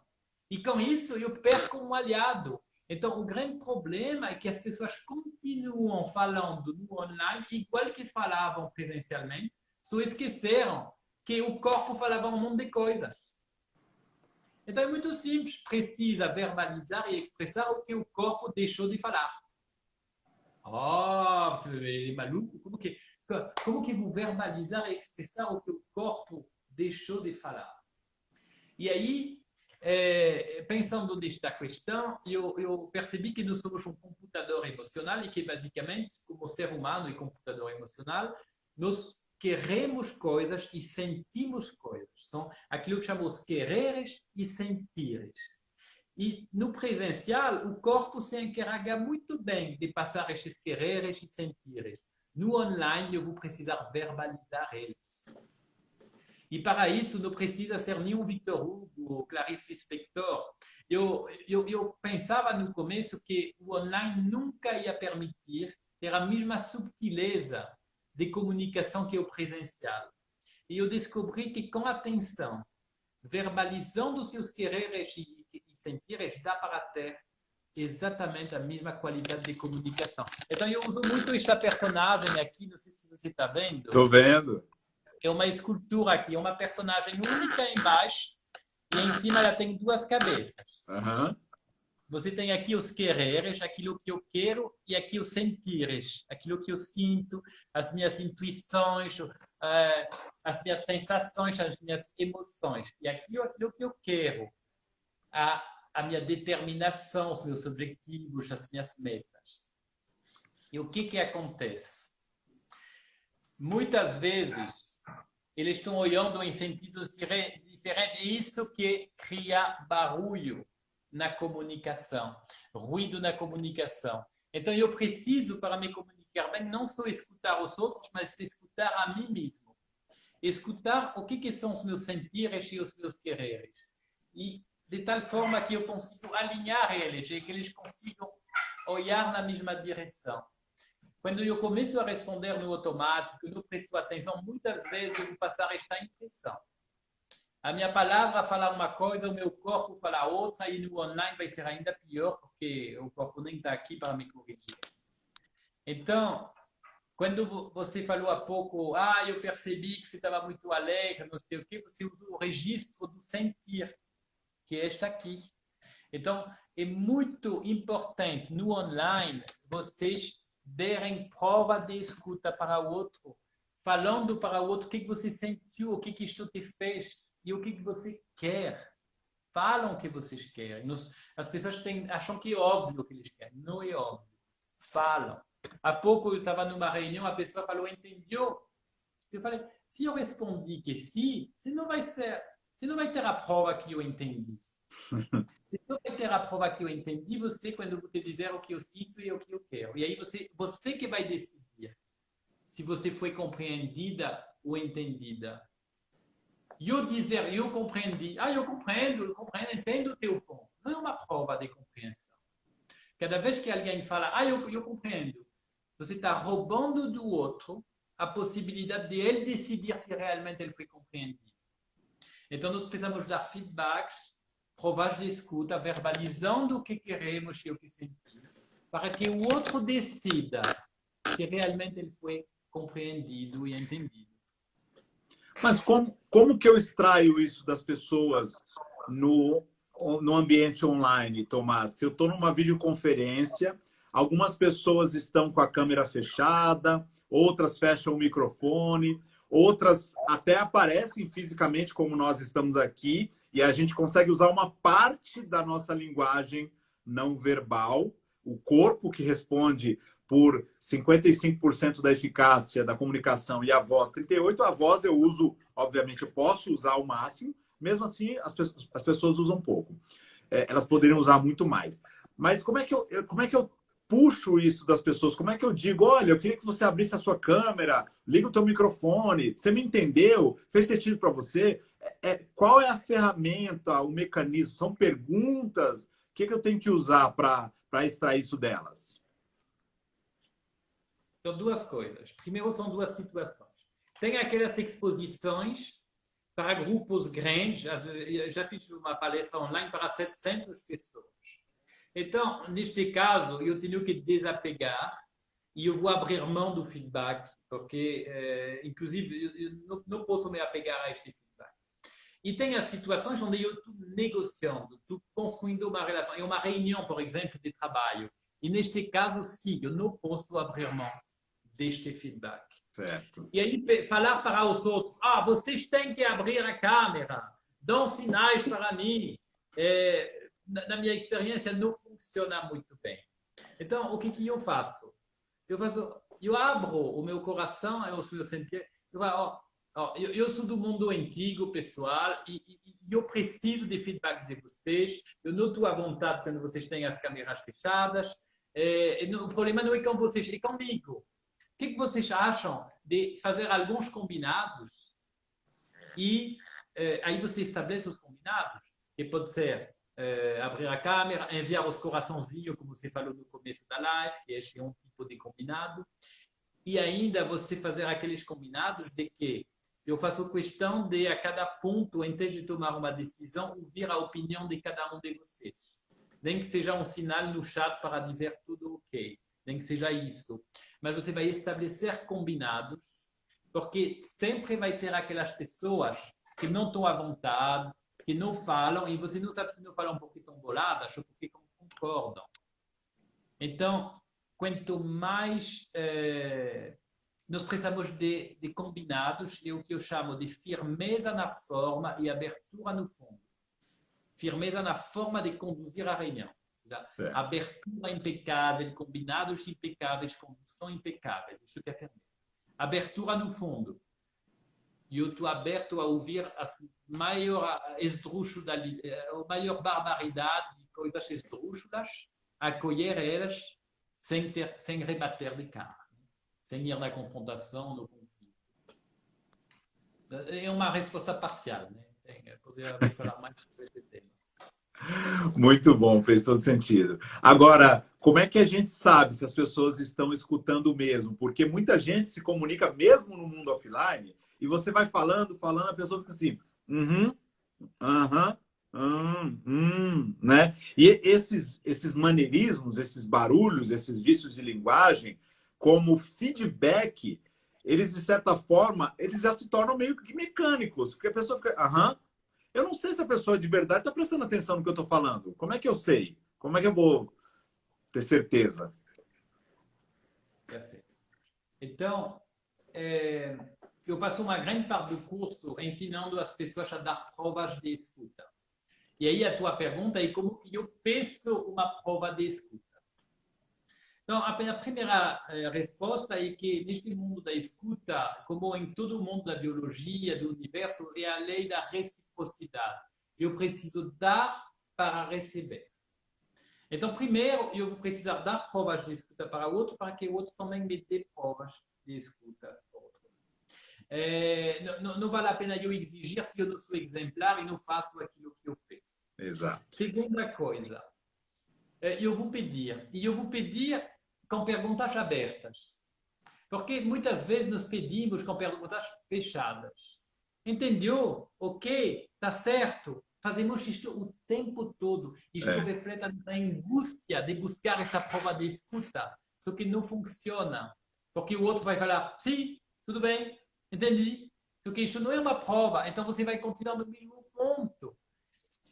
E com isso eu perco um aliado. Então, o grande problema é que as pessoas continuam falando no online igual que falavam presencialmente, só esqueceram que o corpo falava um monte de coisas. Então é muito simples, precisa verbalizar e expressar o que o corpo deixou de falar. Oh, você é maluco? Como que vou verbalizar e expressar o que o corpo deixou de falar? E aí, pensando nesta questão, eu percebi que nós somos um computador emocional e que, basicamente, como ser humano e computador emocional, nós queremos coisas e sentimos coisas. São aquilo que chamamos quereres e sentires. E no presencial, o corpo se encarrega muito bem de passar estes quereres e sentires. No online, eu vou precisar verbalizar eles. E para isso, não precisa ser nenhum Victor Hugo ou Clarice Lispector. Eu pensava no começo que o online nunca ia permitir ter a mesma subtileza de comunicação que o presencial. E eu descobri que com atenção, verbalizando seus quereres e sentires, dá para ter exatamente a mesma qualidade de comunicação. Então eu uso muito esta personagem aqui, não sei se você está vendo. Estou vendo. É uma escultura aqui, é uma personagem única embaixo e em cima ela tem duas cabeças. Uhum. Você tem aqui os quereres, aquilo que eu quero, e aqui os sentires, aquilo que eu sinto, as minhas intuições, as minhas sensações, as minhas emoções. E aqui aquilo que eu quero, a minha determinação, os meus objetivos, as minhas metas. E o que acontece? Muitas vezes, eles estão olhando em sentidos diferentes, e isso que cria barulho na comunicação, ruído na comunicação. Então, eu preciso, para me comunicar bem, não só escutar os outros, mas escutar a mim mesmo. Escutar o que são os meus sentires e os meus quereres. E de tal forma que eu consigo alinhar eles e que eles consigam olhar na mesma direção. Quando eu começo a responder no automático, eu não presto atenção, muitas vezes eu vou passar esta impressão. A minha palavra fala uma coisa, o meu corpo fala outra, e no online vai ser ainda pior, porque o corpo nem está aqui para me corrigir. Então, quando você falou há pouco, eu percebi que você estava muito alegre, não sei o quê, você usa o registro do sentir, que é este aqui. Então, é muito importante no online vocês derem prova de escuta para o outro, falando para o outro o que você sentiu, o que isto te fez e o que você quer. Falam o que vocês querem. As pessoas acham que é óbvio o que eles querem. Não é óbvio. Falam. Há pouco eu estava numa reunião, a pessoa falou, entendeu? Eu falei, se eu respondi que sim, você não vai ter a prova que eu entendi. Você vai ter a prova que eu entendi, quando eu te dizer o que eu sinto e o que eu quero. E aí você que vai decidir se você foi compreendida ou entendida. E eu dizer, eu compreendi, eu compreendo, entendo o teu ponto. Não é uma prova de compreensão. Cada vez que alguém fala, eu compreendo, você está roubando do outro a possibilidade de ele decidir se realmente ele foi compreendido. Então, nós precisamos dar feedbacks, provas de escuta, verbalizando o que queremos e o que sentimos, para que o outro decida se realmente ele foi compreendido e entendido. Mas como que eu extraio isso das pessoas no ambiente online, Tomás? Se eu estou numa videoconferência, algumas pessoas estão com a câmera fechada, outras fecham o microfone, outras até aparecem fisicamente como nós estamos aqui, e a gente consegue usar uma parte da nossa linguagem não verbal, o corpo que responde por 55% da eficácia da comunicação e a voz 38%. A voz eu uso, obviamente, eu posso usar o máximo, mesmo assim as pessoas usam pouco. Elas poderiam usar muito mais. Mas como é que eu puxo isso das pessoas? Como é que eu digo, olha, eu queria que você abrisse a sua câmera, liga o teu microfone, você me entendeu? Fez sentido para você? Qual é a ferramenta, o mecanismo? São perguntas? O que eu tenho que usar para extrair isso delas? Então, duas coisas. Primeiro, são duas situações. Tem aquelas exposições para grupos grandes. Eu já fiz uma palestra online para 700 pessoas. Então, neste caso, eu tenho que desapegar e eu vou abrir mão do feedback, porque, inclusive, eu não posso me apegar a este feedback. E tem as situações onde eu estou negociando, estou construindo uma relação. É uma reunião, por exemplo, de trabalho. E neste caso, sim, eu não posso abrir mão deste feedback. Certo. E aí falar para os outros, vocês têm que abrir a câmera, dão sinais para mim. Na minha experiência, não funciona muito bem. Então, o que eu faço? Eu abro o meu coração, o meu sentir. Eu sou do mundo antigo, pessoal, e eu preciso de feedback de vocês. Eu não estou à vontade quando vocês têm as câmeras fechadas. O problema não é com vocês, é comigo. O que vocês acham de fazer alguns combinados e aí você estabelece os combinados, que pode ser abrir a câmera, enviar os coraçãozinhos, como você falou no começo da live, que este é um tipo de combinado, e ainda você fazer aqueles combinados de que eu faço questão de, a cada ponto, antes de tomar uma decisão, ouvir a opinião de cada um de vocês. Nem que seja um sinal no chat para dizer tudo ok, nem que seja isso. Mas você vai estabelecer combinados, porque sempre vai ter aquelas pessoas que não estão à vontade, que não falam, e você não sabe se não falam porque estão boladas ou porque concordam. Então, quanto mais nós precisamos de combinados, é o que eu chamo de firmeza na forma e abertura no fundo. Firmeza na forma de conduzir a reunião. Abertura impecável, combinados impecáveis, condução impecável. Isso que é firmeza. Abertura no fundo. E eu estou aberto a ouvir a maior barbaridade de coisas esdrúxulas, acolher elas sem rebater de cara, sem ir na confrontação, no conflito. É uma resposta parcial, né? Poderia falar mais sobre esse tema. Muito bom, fez todo sentido. Agora, como é que a gente sabe se as pessoas estão escutando mesmo? Porque muita gente se comunica mesmo no mundo offline e você vai falando, a pessoa fica assim, né? E esses maneirismos, esses barulhos, esses vícios de linguagem, como feedback, eles, de certa forma, eles já se tornam meio que mecânicos, porque a pessoa fica, eu não sei se a pessoa de verdade está prestando atenção no que eu estou falando. Como é que eu sei? Como é que eu vou ter certeza? Perfeito. Então, eu passo uma grande parte do curso ensinando as pessoas a dar provas de escuta. E aí a tua pergunta é como que eu peço uma prova de escuta. Então, a primeira resposta é que neste mundo da escuta, como em todo o mundo da biologia, do universo, é a lei da reciprocidade. Eu preciso dar para receber. Então, primeiro, eu vou precisar dar provas de escuta para o outro, para que o outro também me dê provas de escuta. Não vale a pena eu exigir se eu não sou exemplar e não faço aquilo que eu penso. Exato. Segunda coisa, eu vou pedir com perguntas abertas. Porque muitas vezes nos pedimos com perguntas fechadas. Entendeu? Ok, está certo. Fazemos isto o tempo todo. Isto reflete a angústia de buscar essa prova de escuta. Só que não funciona. Porque o outro vai falar, sim, tudo bem, entendi. Só que isto não é uma prova. Então você vai continuar no mesmo ponto.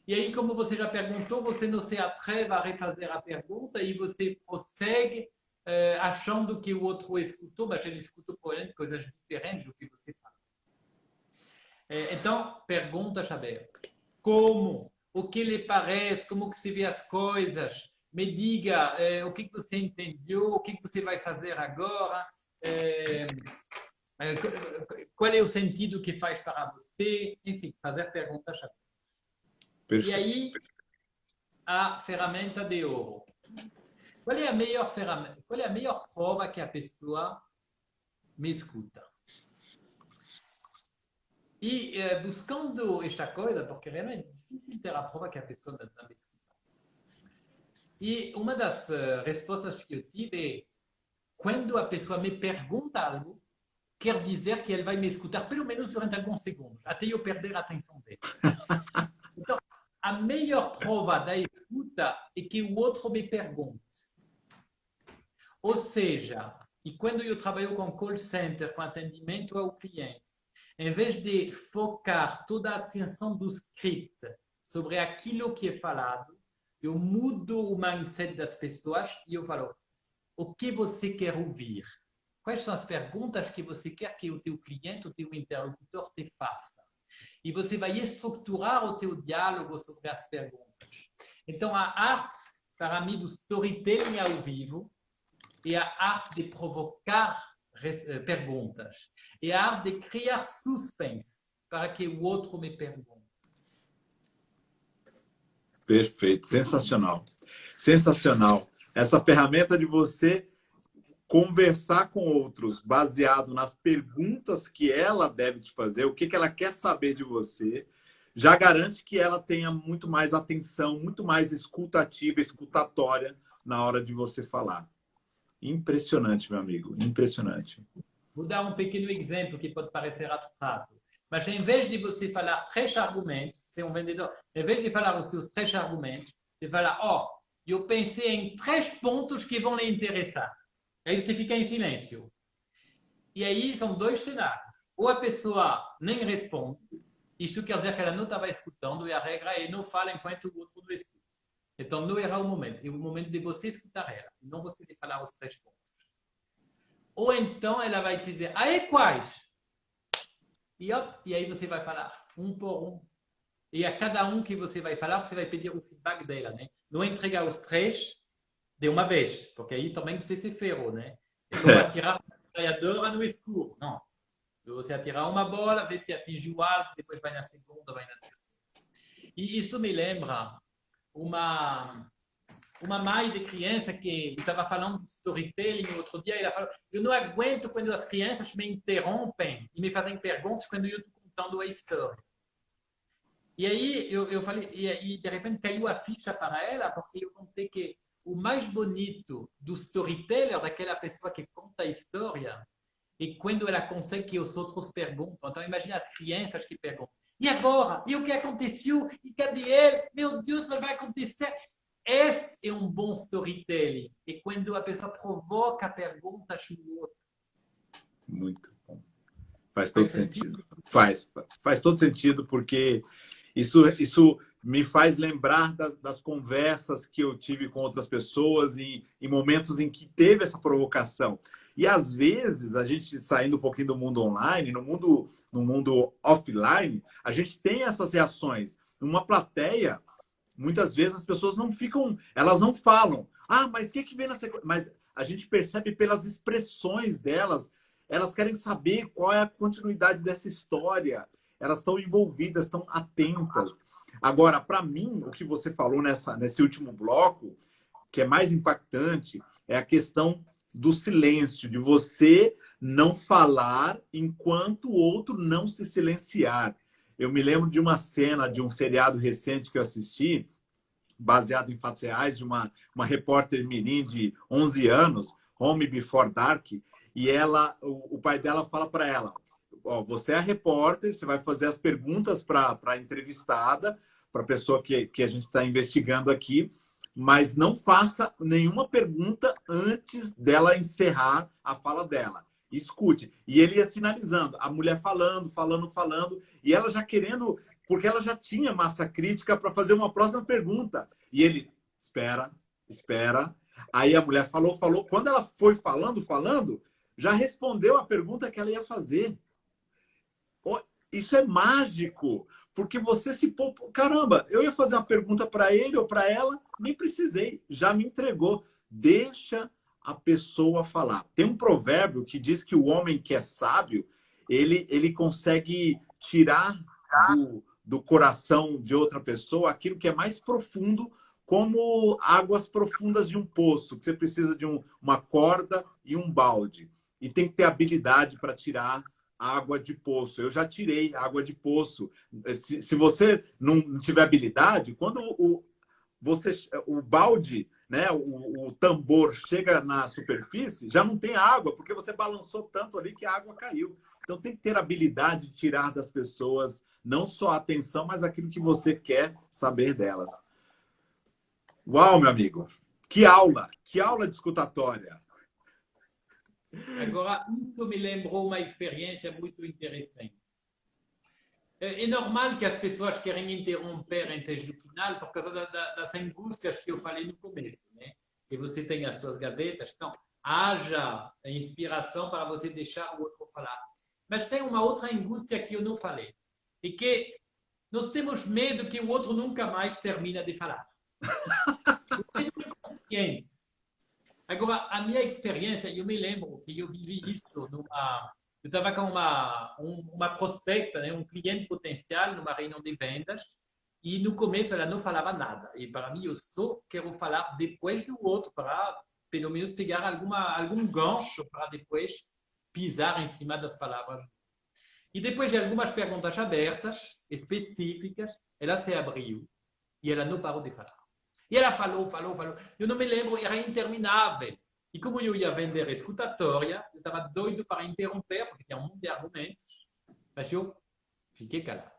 E aí, como você já perguntou, você não se atreve a refazer a pergunta e você prossegue achando que o outro escutou, mas ele escutou, porém, coisas diferentes do que você fala. Então, perguntas abertas. Como? O que lhe parece? Como que se vê as coisas? Me diga o que você entendeu, o que você vai fazer agora, qual é o sentido que faz para você, enfim, fazer perguntas abertas. Perfeito. E aí, a ferramenta de ouro. Qual é a melhor ferramenta? Qual é a melhor prova que a pessoa me escuta? E buscando esta coisa, porque realmente é difícil ter a prova que a pessoa não me escuta. E uma das respostas que eu tive é: quando a pessoa me pergunta algo, quer dizer que ele vai me escutar pelo menos durante alguns segundos, até eu perder a atenção dele. Então, a melhor prova da escuta é que o outro me pergunte. Ou seja, E quando eu trabalho com call center, com atendimento ao cliente, em vez de focar toda a atenção do script sobre aquilo que é falado, eu mudo o mindset das pessoas e eu falo, o que você quer ouvir? Quais são as perguntas que você quer que o teu cliente, o teu interlocutor te faça? E você vai estruturar o teu diálogo sobre as perguntas. Então, a arte, para mim, do storytelling ao vivo é a arte de provocar perguntas. É a arte de criar suspense para que o outro me pergunte. Perfeito, sensacional. Sensacional. Essa ferramenta de você conversar com outros baseado nas perguntas que ela deve te fazer, o que ela quer saber de você, já garante que ela tenha muito mais atenção, muito mais escutativa, escutatória na hora de você falar. Impressionante, meu amigo, impressionante. Vou dar um pequeno exemplo que pode parecer abstrato. Mas em vez de você falar 3 argumentos, ser um vendedor, em vez de falar os seus 3 argumentos, de falar, eu pensei em 3 pontos que vão lhe interessar. Aí você fica em silêncio. E aí são 2 cenários. Ou a pessoa nem responde, isso quer dizer que ela não estava escutando, e a regra é não fala enquanto o outro não escuta. Então não era o momento. É o momento de você escutar ela, não você de falar os 3 pontos. Ou então ela vai te dizer, aí quais? E aí você vai falar um por um. E a cada um que você vai falar, você vai pedir o feedback dela, né? Não entregar os 3 de uma vez, porque aí também você se ferrou, né? É como atirar uma metralhadora no escuro. Não. Você atirar uma bola, vê se atinge o alvo, depois vai na segunda, vai na terceira. E isso me lembra uma mãe de criança que estava falando de storytelling outro dia, ela falou, eu não aguento quando as crianças me interrompem e me fazem perguntas quando eu estou contando a história. E aí eu falei, e de repente caiu a ficha para ela, porque eu contei que o mais bonito do storyteller, daquela pessoa que conta a história, é quando ela consegue que os outros perguntam. Então imagina as crianças que perguntam, e agora? E o que aconteceu? E cadê ele? Meu Deus, o que vai acontecer? Este é um bom storytelling. É quando a pessoa provoca perguntas no outro. Muito bom. Faz todo sentido. Faz todo sentido, porque isso me faz lembrar das conversas que eu tive com outras pessoas em momentos em que teve essa provocação. E, às vezes, a gente saindo um pouquinho do mundo online, no mundo offline, a gente tem essas reações. Numa plateia, muitas vezes as pessoas não ficam, elas não falam. Ah, mas o que vem na sequência? Mas a gente percebe pelas expressões delas, elas querem saber qual é a continuidade dessa história. Elas estão envolvidas, estão atentas. Agora, para mim, o que você falou nesse último bloco, que é mais impactante, é a questão do silêncio, de você não falar enquanto o outro não se silenciar. Eu me lembro de uma cena de um seriado recente que eu assisti, baseado em fatos reais, de uma repórter mirim de 11 anos, Home Before Dark, e o pai dela fala para ela, você é a repórter, você vai fazer as perguntas para a entrevistada, para a pessoa que a gente está investigando aqui, mas não faça nenhuma pergunta antes dela encerrar a fala dela. Escute. E ele ia sinalizando, a mulher falando, e ela já querendo, porque ela já tinha massa crítica para fazer uma próxima pergunta. E ele, espera. Aí a mulher falou. Quando ela foi falando, já respondeu a pergunta que ela ia fazer. Isso é mágico, porque você se poupa. Caramba, eu ia fazer uma pergunta para ele ou para ela, nem precisei, já me entregou. Deixa a pessoa falar. Tem um provérbio que diz que o homem que é sábio, ele consegue tirar do coração de outra pessoa aquilo que é mais profundo, como águas profundas de um poço, que você precisa de uma corda e um balde. E tem que ter habilidade para tirar água de poço. Eu já tirei água de poço. Se você não tiver habilidade, quando o balde, né, o tambor chega na superfície, já não tem água, porque você balançou tanto ali que a água caiu. Então tem que ter habilidade de tirar das pessoas não só a atenção, mas aquilo que você quer saber delas. Uau, meu amigo! Que aula de escutatória! Agora, isso me lembrou uma experiência muito interessante. É normal que as pessoas querem interromper antes do final por causa das angústias que eu falei no começo, né? Que você tem as suas gavetas, então haja inspiração para você deixar o outro falar. Mas tem uma outra angústia que eu não falei, e que nós temos medo que o outro nunca mais termine de falar. É inconsciente. Agora, a minha experiência, eu me lembro que eu vivi isso numa. Eu estava com uma prospecta, né, um cliente potencial, numa reunião de vendas, e no começo ela não falava nada. E para mim, eu só quero falar depois do outro, para pelo menos pegar algum gancho para depois pisar em cima das palavras. E depois de algumas perguntas abertas, específicas, ela se abriu e ela não parou de falar. E ela falou, falou, falou. Eu não me lembro, era interminável. E como eu ia vender escutatória, eu estava doido para interromper, porque tinha um monte de argumentos, mas eu fiquei calado.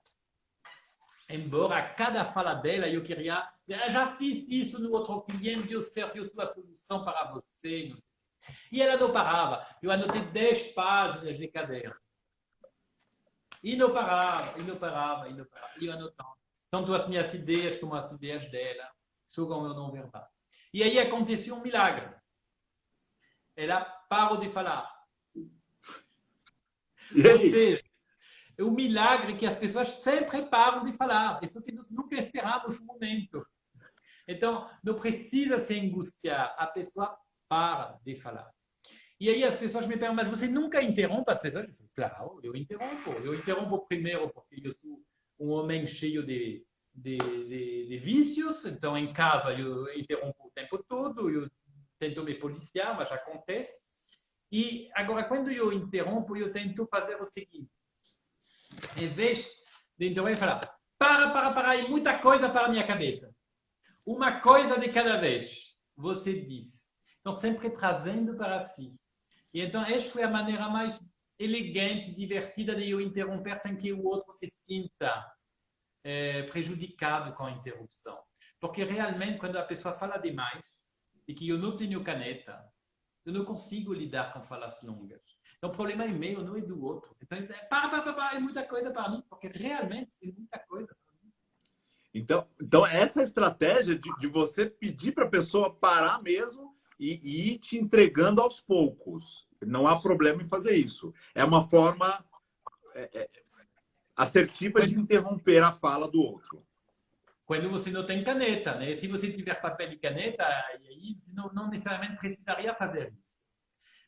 Embora cada fala dela eu queria, já fiz isso no outro cliente, deu certo, eu sou a solução para você. Não sei. E ela não parava. Eu anotei 10 páginas de caderno. E não parava, e não parava, e não parava. E eu anotando. Tanto as minhas ideias como as ideias dela, sobre o meu não verbal. E aí aconteceu um milagre. Ela parou de falar. E Ou aí? seja, é um milagre que as pessoas sempre param de falar. Isso que nós nunca esperamos um momento. Então, não precisa se angustiar. A pessoa para de falar. E aí as pessoas me perguntam, mas você nunca interrompe as pessoas? Eu digo, claro, eu interrompo. Eu interrompo primeiro porque eu sou um homem cheio de vícios, então em casa eu interrompo o tempo todo, eu tento me policiar, mas acontece. E agora, quando eu interrompo, eu tento fazer o seguinte: em vez de interromper, falar, para, e muita coisa para a minha cabeça. Uma coisa de cada vez, você diz. Então, sempre trazendo para si. E então, esta foi a maneira mais elegante, divertida de eu interromper sem que o outro se sinta prejudicado com a interrupção. Porque realmente, quando a pessoa fala demais e que eu não tenho caneta, eu não consigo lidar com falas longas. Então, o problema é meu, não é do outro. Então, é muita coisa para mim, porque realmente é muita coisa para mim. Então essa estratégia de você pedir para a pessoa parar mesmo e ir te entregando aos poucos. Não há problema em fazer isso. É uma forma assertiva de interromper a fala do outro. Quando você não tem caneta, né? Se você tiver papel e caneta, aí você não necessariamente precisaria fazer isso.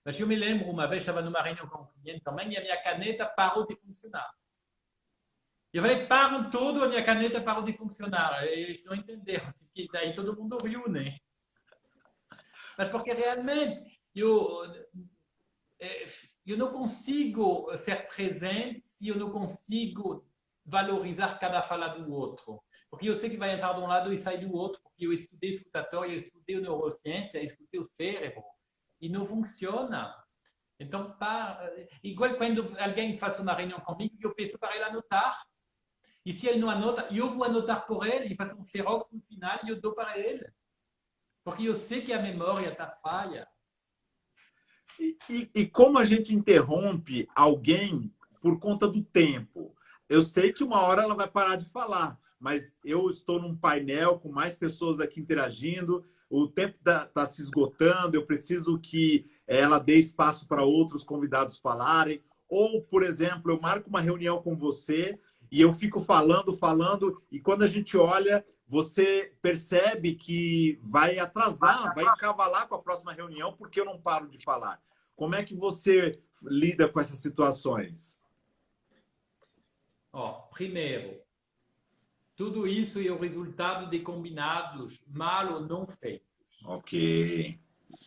Mas eu me lembro, uma vez estava numa reunião com um cliente também e a minha caneta parou de funcionar. Eu falei, param tudo, a minha caneta parou de funcionar. Eles não entenderam. Aí todo mundo riu, né? Mas porque realmente eu não consigo ser presente se eu não consigo valorizar cada fala do outro. Porque eu sei que vai entrar de um lado e sair do outro, porque eu estudei escutatória, eu estudei neurociência, eu estudei o cérebro, e não funciona. Então, igual quando alguém faz uma reunião comigo, eu peço para ele anotar. E se ele não anota, eu vou anotar por ele e faço um xerox no final e eu dou para ele. Porque eu sei que a memória está falha. E como a gente interrompe alguém por conta do tempo? Eu sei que uma hora ela vai parar de falar, mas eu estou num painel com mais pessoas aqui interagindo, o tempo está se esgotando, eu preciso que ela dê espaço para outros convidados falarem. Ou, por exemplo, eu marco uma reunião com você e eu fico falando, falando, e quando a gente olha, você percebe que vai atrasar, vai encavalar com a próxima reunião porque eu não paro de falar. Como é que você lida com essas situações? Primeiro, tudo isso é o resultado de combinados mal ou não feitos. Ok.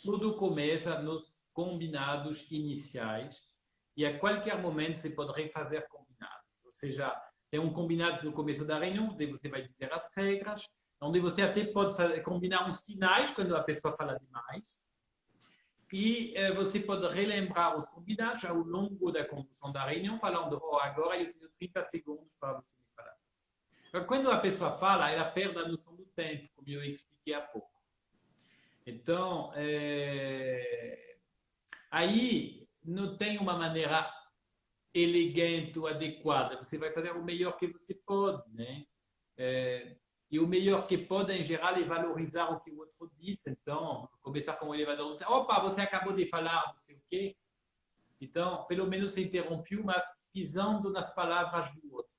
Tudo começa nos combinados iniciais e a qualquer momento você pode refazer combinados. Ou seja, tem um combinado no começo da reunião, onde você vai dizer as regras, onde você até pode combinar uns sinais quando a pessoa fala demais. E você pode relembrar os combinados ao longo da condução da reunião, falando, agora eu tenho 30 segundos para você me falar isso. Quando a pessoa fala, ela perde a noção do tempo, como eu expliquei há pouco. Então, Aí não tem uma maneira elegante ou adequada. Você vai fazer o melhor que você pode, né? E o melhor que pode, em geral, é valorizar o que o outro disse. Então, começar com o elevador. Opa, você acabou de falar, não sei o quê. Então, pelo menos se interrompeu, mas pisando nas palavras do outro.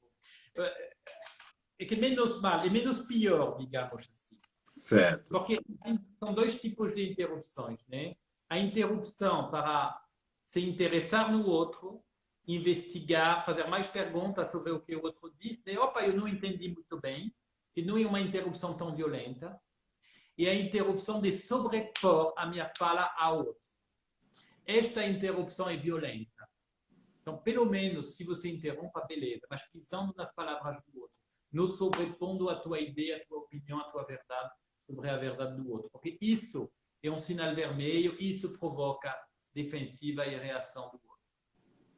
É que menos mal, é menos pior, digamos assim. Certo. Porque são dois tipos de interrupções, né? A interrupção para se interessar no outro, investigar, fazer mais perguntas sobre o que o outro disse, né? Opa, eu não entendi muito bem, e não é uma interrupção tão violenta. E a interrupção de sobrepor a minha fala ao outro. Esta interrupção é violenta. Então, pelo menos, se você interrompa, beleza, mas pisando nas palavras do outro, não sobrepondo a tua ideia, a tua opinião, a tua verdade sobre a verdade do outro. Porque isso é um sinal vermelho, isso provoca defensiva e reação do outro.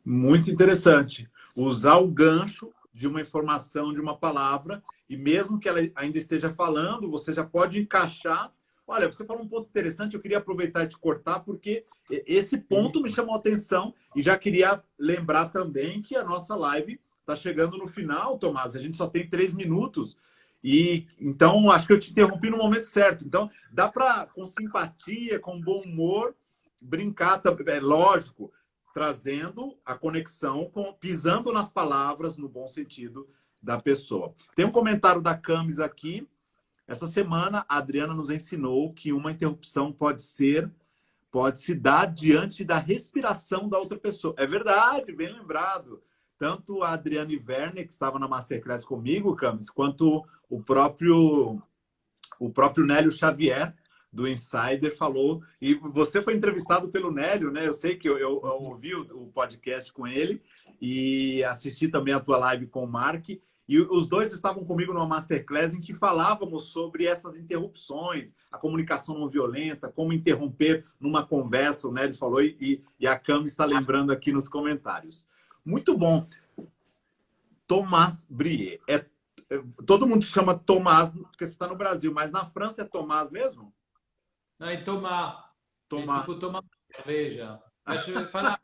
Muito interessante. Usar o gancho de uma informação, de uma palavra, e mesmo que ela ainda esteja falando, você já pode encaixar. Olha, você falou um ponto interessante, eu queria aproveitar e te cortar, porque esse ponto me chamou a atenção e já queria lembrar também que a nossa live está chegando no final, Tomás. A gente só tem 3 minutos. E então acho que eu te interrompi no momento certo. Então, dá para, com simpatia, com bom humor, brincar, é lógico, trazendo a conexão, pisando nas palavras no bom sentido da pessoa. Tem um comentário da Camis aqui. Essa semana, a Adriana nos ensinou que uma interrupção pode se dar diante da respiração da outra pessoa. É verdade, bem lembrado. Tanto a Adriane Werner, que estava na Masterclass comigo, Camis, quanto o próprio Nélio Xavier, do Insider, falou. E você foi entrevistado pelo Nélio, né? Eu sei que eu ouvi o podcast com ele e assisti também a tua live com o Mark. E os dois estavam comigo numa Masterclass em que falávamos sobre essas interrupções, a comunicação não violenta, como interromper numa conversa, o Nélio falou, e a Cami está lembrando aqui nos comentários. Muito bom. Tomás Brier. Todo mundo te chama Tomás porque você está no Brasil, mas na França é Tomás mesmo? Não, e tomar. Tomás. É tipo tomar cerveja. Mas falar,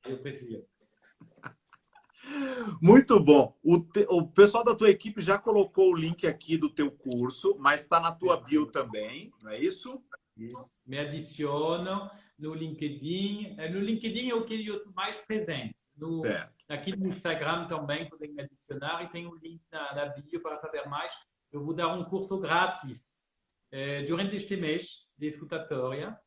eu prefiro. Muito bom. O pessoal da tua equipe já colocou o link aqui do teu curso, mas está na tua bio também, não é isso? Isso. Me adicionam no LinkedIn. No LinkedIn é o que eu estou mais presente. Aqui no Instagram também podem me adicionar e tem um link na bio para saber mais. Eu vou dar um curso grátis durante este mês de escutatória.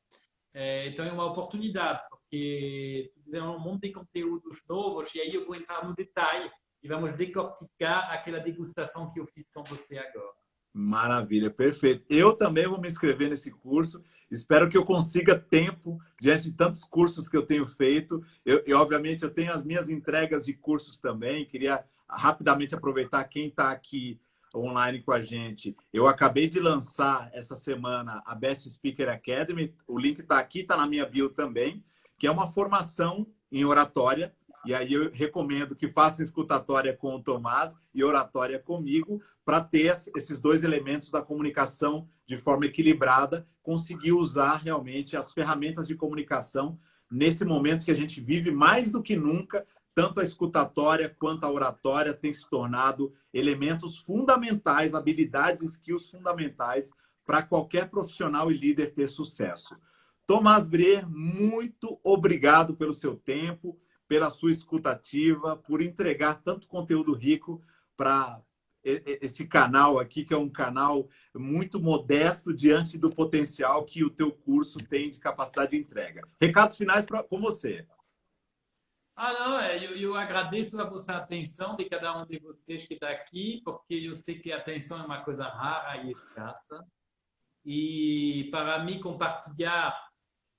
Então é uma oportunidade, porque tem um monte de conteúdos novos e aí eu vou entrar no detalhe e vamos decorticar aquela degustação que eu fiz com você agora. Maravilha, perfeito. Eu também vou me inscrever nesse curso. Espero que eu consiga tempo diante de tantos cursos que eu tenho feito. Obviamente, eu tenho as minhas entregas de cursos também. Queria rapidamente aproveitar quem está aqui online com a gente. Eu acabei de lançar essa semana a Best Speaker Academy. O link está aqui, está na minha bio também, que é uma formação em oratória. E aí eu recomendo que façam escutatória com o Tomás e oratória comigo para ter esses dois elementos da comunicação de forma equilibrada, conseguir usar realmente as ferramentas de comunicação nesse momento que a gente vive mais do que nunca. Tanto a escutatória quanto a oratória têm se tornado elementos fundamentais, habilidades, skills fundamentais para qualquer profissional e líder ter sucesso. Tomás Brier, muito obrigado pelo seu tempo, pela sua escutativa, por entregar tanto conteúdo rico para esse canal aqui, que é um canal muito modesto diante do potencial que o teu curso tem de capacidade de entrega. Recados finais com você. Não, eu agradeço a vossa atenção de cada um de vocês que está aqui, porque eu sei que a atenção é uma coisa rara e escassa. E para mim compartilhar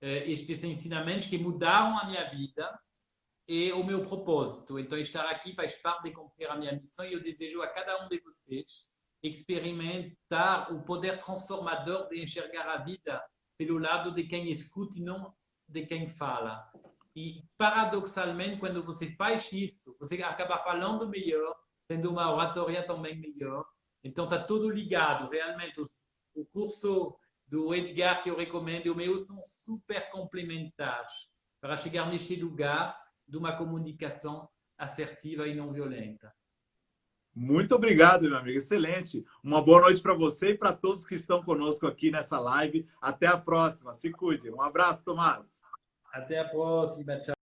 estes ensinamentos que mudaram a minha vida é o meu propósito. Então, estar aqui faz parte de cumprir a minha missão e eu desejo a cada um de vocês experimentar o poder transformador de enxergar a vida pelo lado de quem escuta e não de quem fala. E, paradoxalmente, quando você faz isso, você acaba falando melhor, tendo uma oratória também melhor. Então, está tudo ligado. Realmente, o curso do Edgar que eu recomendo e o meu são super complementares. para chegar neste lugar de uma comunicação assertiva e não violenta. Muito obrigado, meu amigo. Excelente. Uma boa noite para você e para todos que estão conosco aqui nessa live. Até a próxima. Se cuide. Um abraço, Tomás. Até a próxima. Tchau.